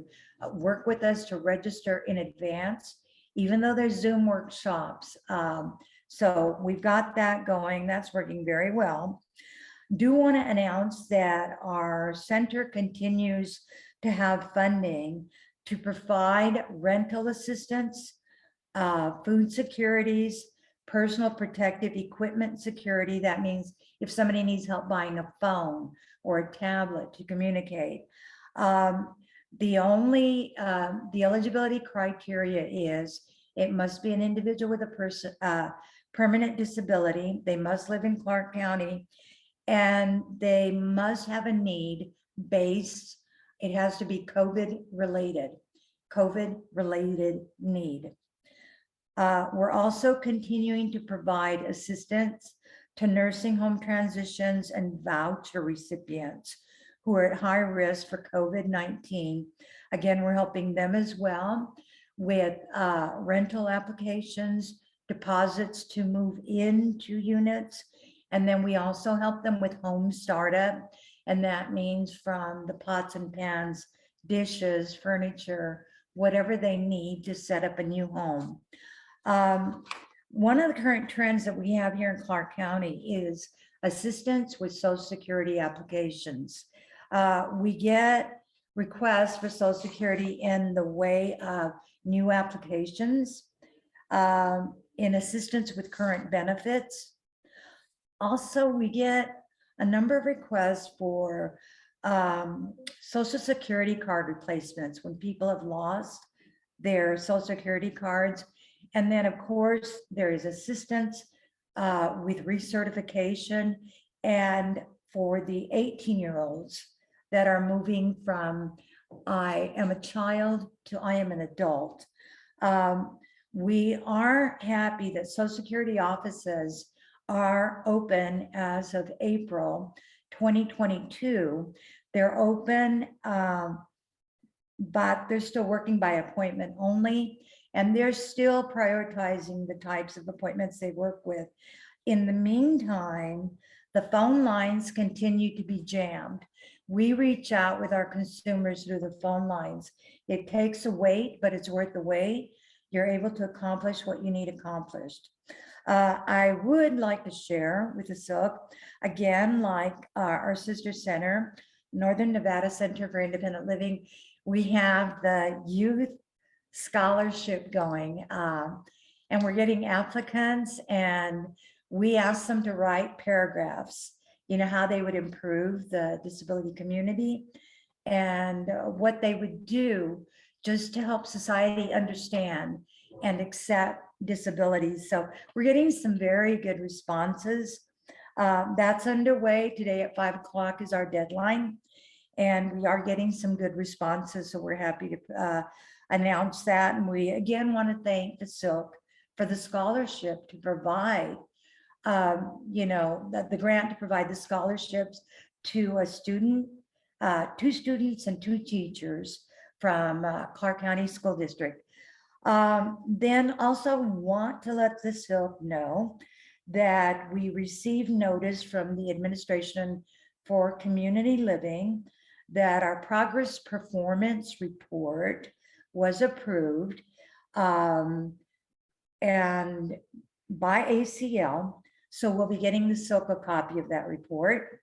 work with us to register in advance, even though there's Zoom workshops. So we've got that going. That's working very well. Do want to announce that our center continues to have funding to provide rental assistance, food securities, personal protective equipment security. That means if somebody needs help buying a phone or a tablet to communicate. The eligibility criteria is it must be an individual with a permanent disability. They must live in Clark County, and they must have a need based. It has to be COVID related need. We're also continuing to provide assistance to nursing home transitions and voucher recipients who are at high risk for COVID-19. Again, we're helping them as well with rental applications, deposits to move into units. And then we also help them with home startup. And that means from the pots and pans, dishes, furniture, whatever they need to set up a new home. One of the current trends that we have here in Clark County is assistance with Social Security applications. We get requests for Social Security in the way of new applications, in assistance with current benefits. Also, we get a number of requests for Social Security card replacements when people have lost their Social Security cards. And then, of course, there is assistance with recertification and for the 18-year-olds that are moving from I am a child to I am an adult. We are happy that Social Security offices are open as of April 2022. They're open, but they're still working by appointment only. And they're still prioritizing the types of appointments they work with. In the meantime, the phone lines continue to be jammed. We reach out with our consumers through the phone lines. It takes a wait, but it's worth the wait. You're able to accomplish what you need accomplished. I would like to share with the SILC, again, like our sister center, Northern Nevada Center for Independent Living, we have the youth scholarship going, and we're getting applicants, and we ask them to write paragraphs, you know, how they would improve the disability community and what they would do just to help society understand and accept disabilities. So we're getting some very good responses. That's underway. Today at 5 o'clock is our deadline, and we are getting some good responses. So we're happy to announce that. And we again want to thank the SILC for the scholarship to provide, the grant to provide the scholarships to a student, 2 students and 2 teachers from Clark County School District. Then also want to let the SILC know that we received notice from the Administration for Community Living that our progress performance report was approved and by ACL. So we'll be getting the SILC a copy of that report.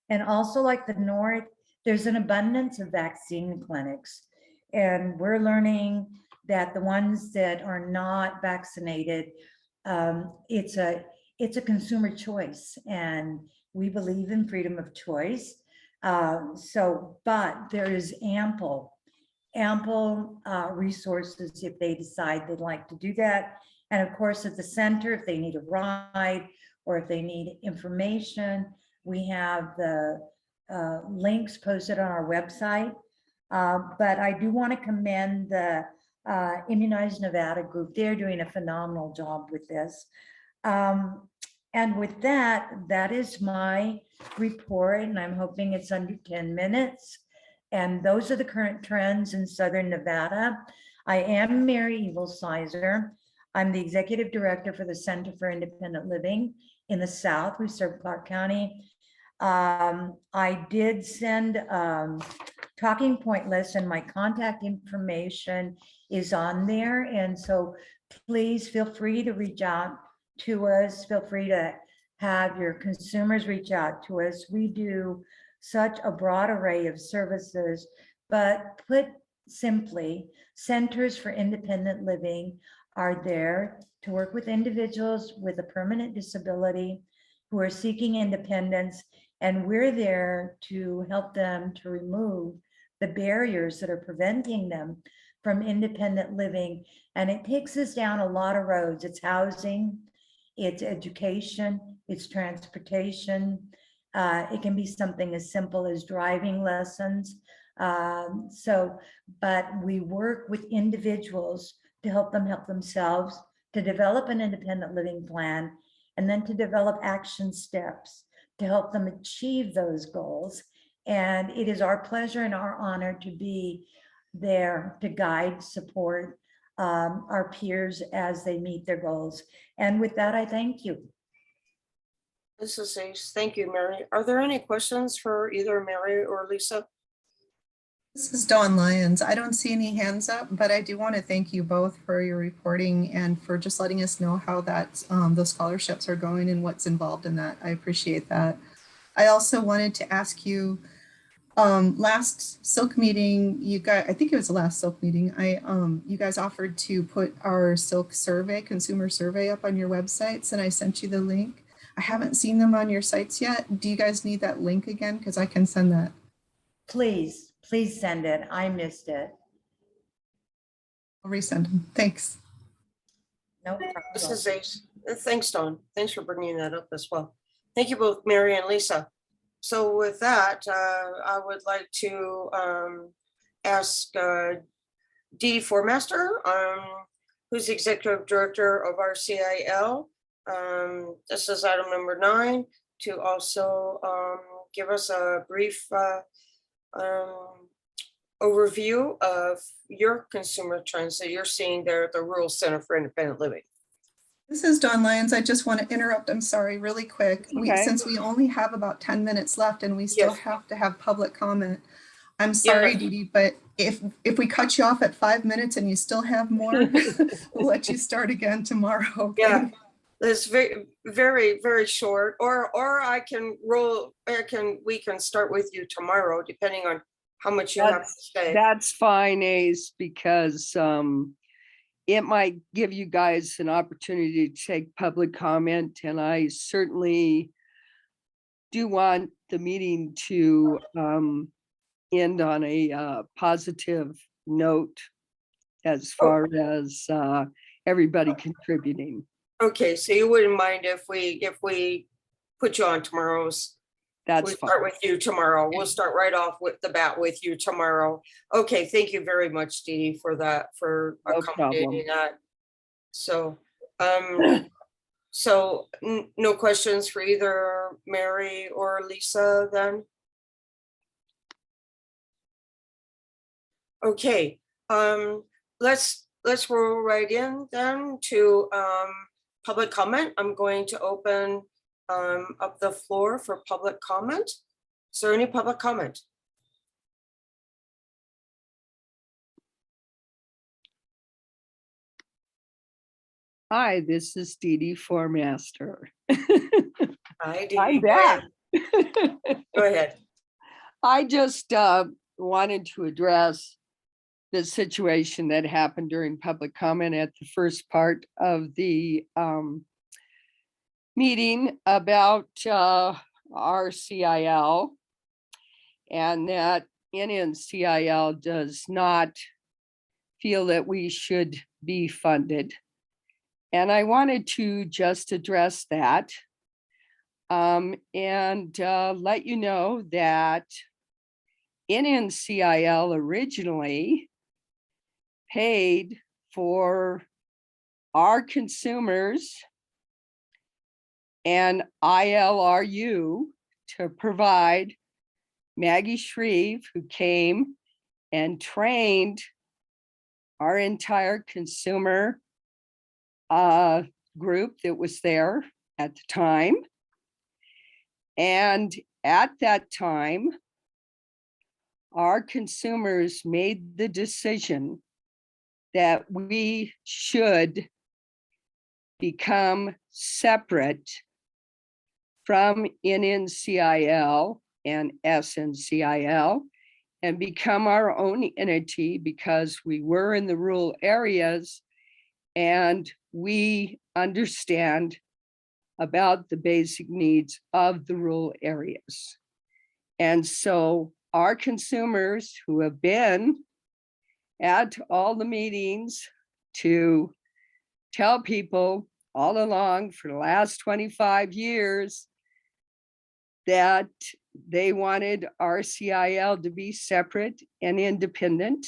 And also, like the North, there's an abundance of vaccine clinics. And we're learning that the ones that are not vaccinated, it's a consumer choice, and we believe in freedom of choice. But there is ample resources if they decide they'd like to do that. And of course, at the center, if they need a ride or if they need information, we have the links posted on our website. But I do want to commend the Immunize Nevada group. They're doing a phenomenal job with this. And with that, that is my report, and I'm hoping it's under 10 minutes. And those are the current trends in Southern Nevada. I am Mary Evilsizer. I'm the executive director for the Center for Independent Living in the South. We serve Clark County. I did send talking point list, and my contact information is on there. And so please feel free to reach out to us. Feel free to have your consumers reach out to us. We do such a broad array of services, but put simply, Centers for Independent Living are there to work with individuals with a permanent disability who are seeking independence, and we're there to help them to remove the barriers that are preventing them from independent living. And it takes us down a lot of roads. It's housing, it's education, it's transportation. It can be something as simple as driving lessons. But we work with individuals to help them help themselves, to develop an independent living plan, and then to develop action steps to help them achieve those goals. And it is our pleasure and our honor to be there to guide, support our peers as they meet their goals. And with that, I thank you. This is Ace. Thank you, Mary. Are there any questions for either Mary or Lisa? This is Dawn Lyons. I don't see any hands up, but I do want to thank you both for your reporting and for just letting us know how that those scholarships are going and what's involved in that. I appreciate that. I also wanted to ask you, last SILC meeting, you guys, I think it was the last SILC meeting, you guys offered to put our SILC survey, consumer survey up on your websites, and I sent you the link. I haven't seen them on your sites yet. Do you guys need that link again? Because I can send that. Please send it. I missed it. I'll resend them. Thanks. No problem. This is Ace. Thanks, Dawn. Thanks for bringing that up as well. Thank you both, Mary and Lisa. So with that, I would like to ask Dee Formaster, who's the Executive Director of our CIL. This is item number 9, to also give us a brief overview of your consumer trends that you're seeing there at the Rural Center for Independent Living. This is Dawn Lyons. I just want to interrupt. I'm sorry, really quick. Okay. Since we only have about 10 minutes left and we still have to have public comment. I'm sorry, Dee Dee, but if we cut you off at 5 minutes and you still have more, we'll let you start again tomorrow. Okay? Yeah, it's very, very, very short. Or I can roll. We can start with you tomorrow, depending on how much you have to say. That's fine, Ace, because it might give you guys an opportunity to take public comment, and I certainly do want the meeting to end on a positive note as far as everybody contributing. Okay, so you wouldn't mind if we put you on tomorrow's. That's we'll fine. start with you tomorrow. We'll start right off with the bat with you tomorrow. Okay, thank you very much, Dee Dee, for that, for accommodating that. So, no questions for either Mary or Lisa then? Okay, let's roll right in then to public comment. I'm going to open up the floor for public comment. Is there any public comment? Hi, this is Dee Dee Formaster. Hi, Dee. I'm back. Go ahead. I just wanted to address the situation that happened during public comment at the first part of the meeting about our CIL, and that NNCIL does not feel that we should be funded. And I wanted to just address that and let you know that NNCIL originally paid for our consumers and ILRU to provide Maggie Shreve, who came and trained our entire consumer group that was there at the time. And at that time, our consumers made the decision that we should become separate from NNCIL and SNCIL and become our own entity because we were in the rural areas and we understand about the basic needs of the rural areas. And so our consumers who have been at all the meetings to tell people all along for the last 25 years that they wanted RCIL to be separate and independent,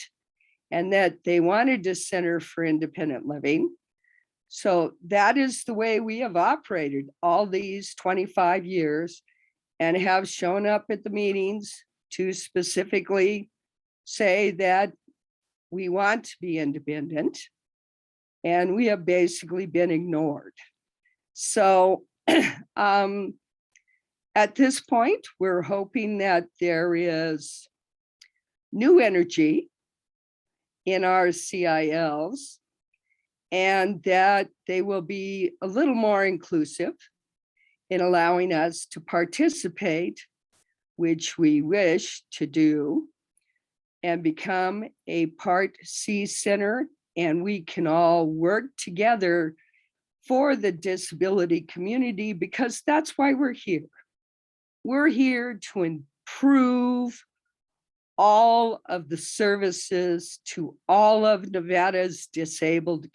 and that they wanted a center for independent living. So that is the way we have operated all these 25 years and have shown up at the meetings to specifically say that we want to be independent, and we have basically been ignored. So at this point, we're hoping that there is new energy in our CILs and that they will be a little more inclusive in allowing us to participate, which we wish to do, and become a Part C center, and we can all work together for the disability community because that's why we're here. We're here to improve all of the services to all of Nevada's disabled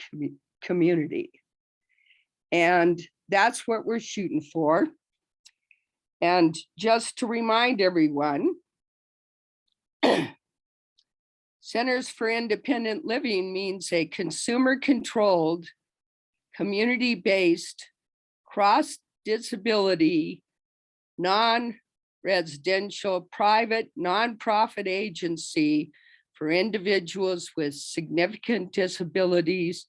community. And that's what we're shooting for. And just to remind everyone, Centers for Independent Living means a consumer-controlled, community-based, cross-disability, non-residential, private, nonprofit agency for individuals with significant disabilities,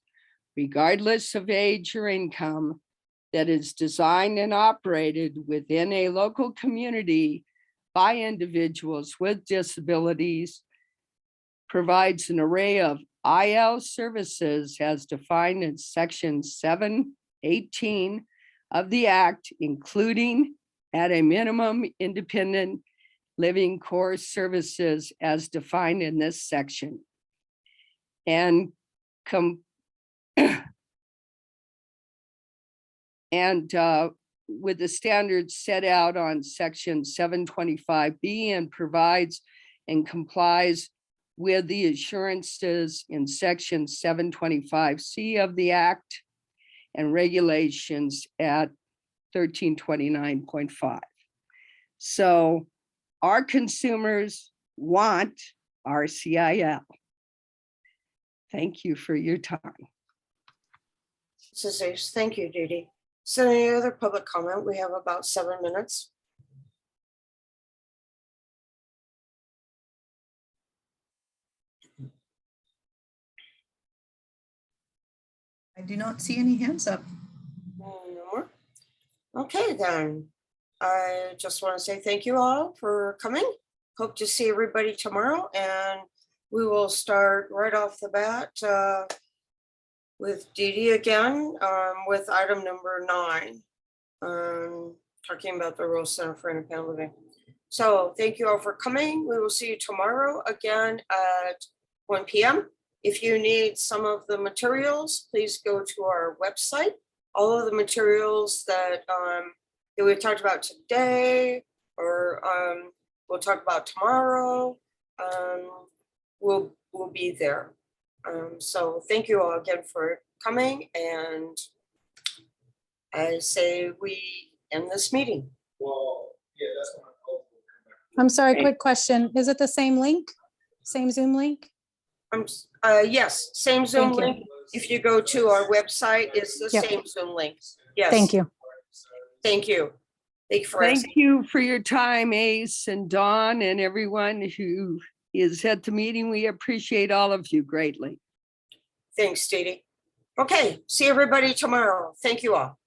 regardless of age or income, that is designed and operated within a local community by individuals with disabilities, provides an array of IL services as defined in Section 718 of the Act, including at a minimum independent living core services as defined in this section. And with the standards set out on Section 725B and provides and complies with the assurances in Section 725C of the Act and regulations at 1329.5. So our consumers want RCIL. Thank you for your time. Thank you, Dee Dee. So any other public comment? We have about 7 minutes. I do not see any hands up. No more. Okay, then. I just want to say thank you all for coming. Hope to see everybody tomorrow, and we will start right off the bat with Dee Dee again with item number 9, talking about the Rural Center for Independent Living. So thank you all for coming. We will see you tomorrow again at 1 p.m. If you need some of the materials, please go to our website. All of the materials that we've talked about today, or we'll talk about tomorrow, will be there. So thank you all again for coming, and I say we end this meeting. Well, yeah, that's one. I'm sorry, quick question. Is it the same link? Same Zoom link? Yes, same Zoom Thank you. link. If you go to our website, it's the Yep. same Zoom link. Yes. Thank you. Thank you. Thank you for Thank asking. you for your time, Ace and Dawn, and everyone who is at the meeting. We appreciate all of you greatly. Thanks, Dee Dee. Okay, see everybody tomorrow. Thank you all.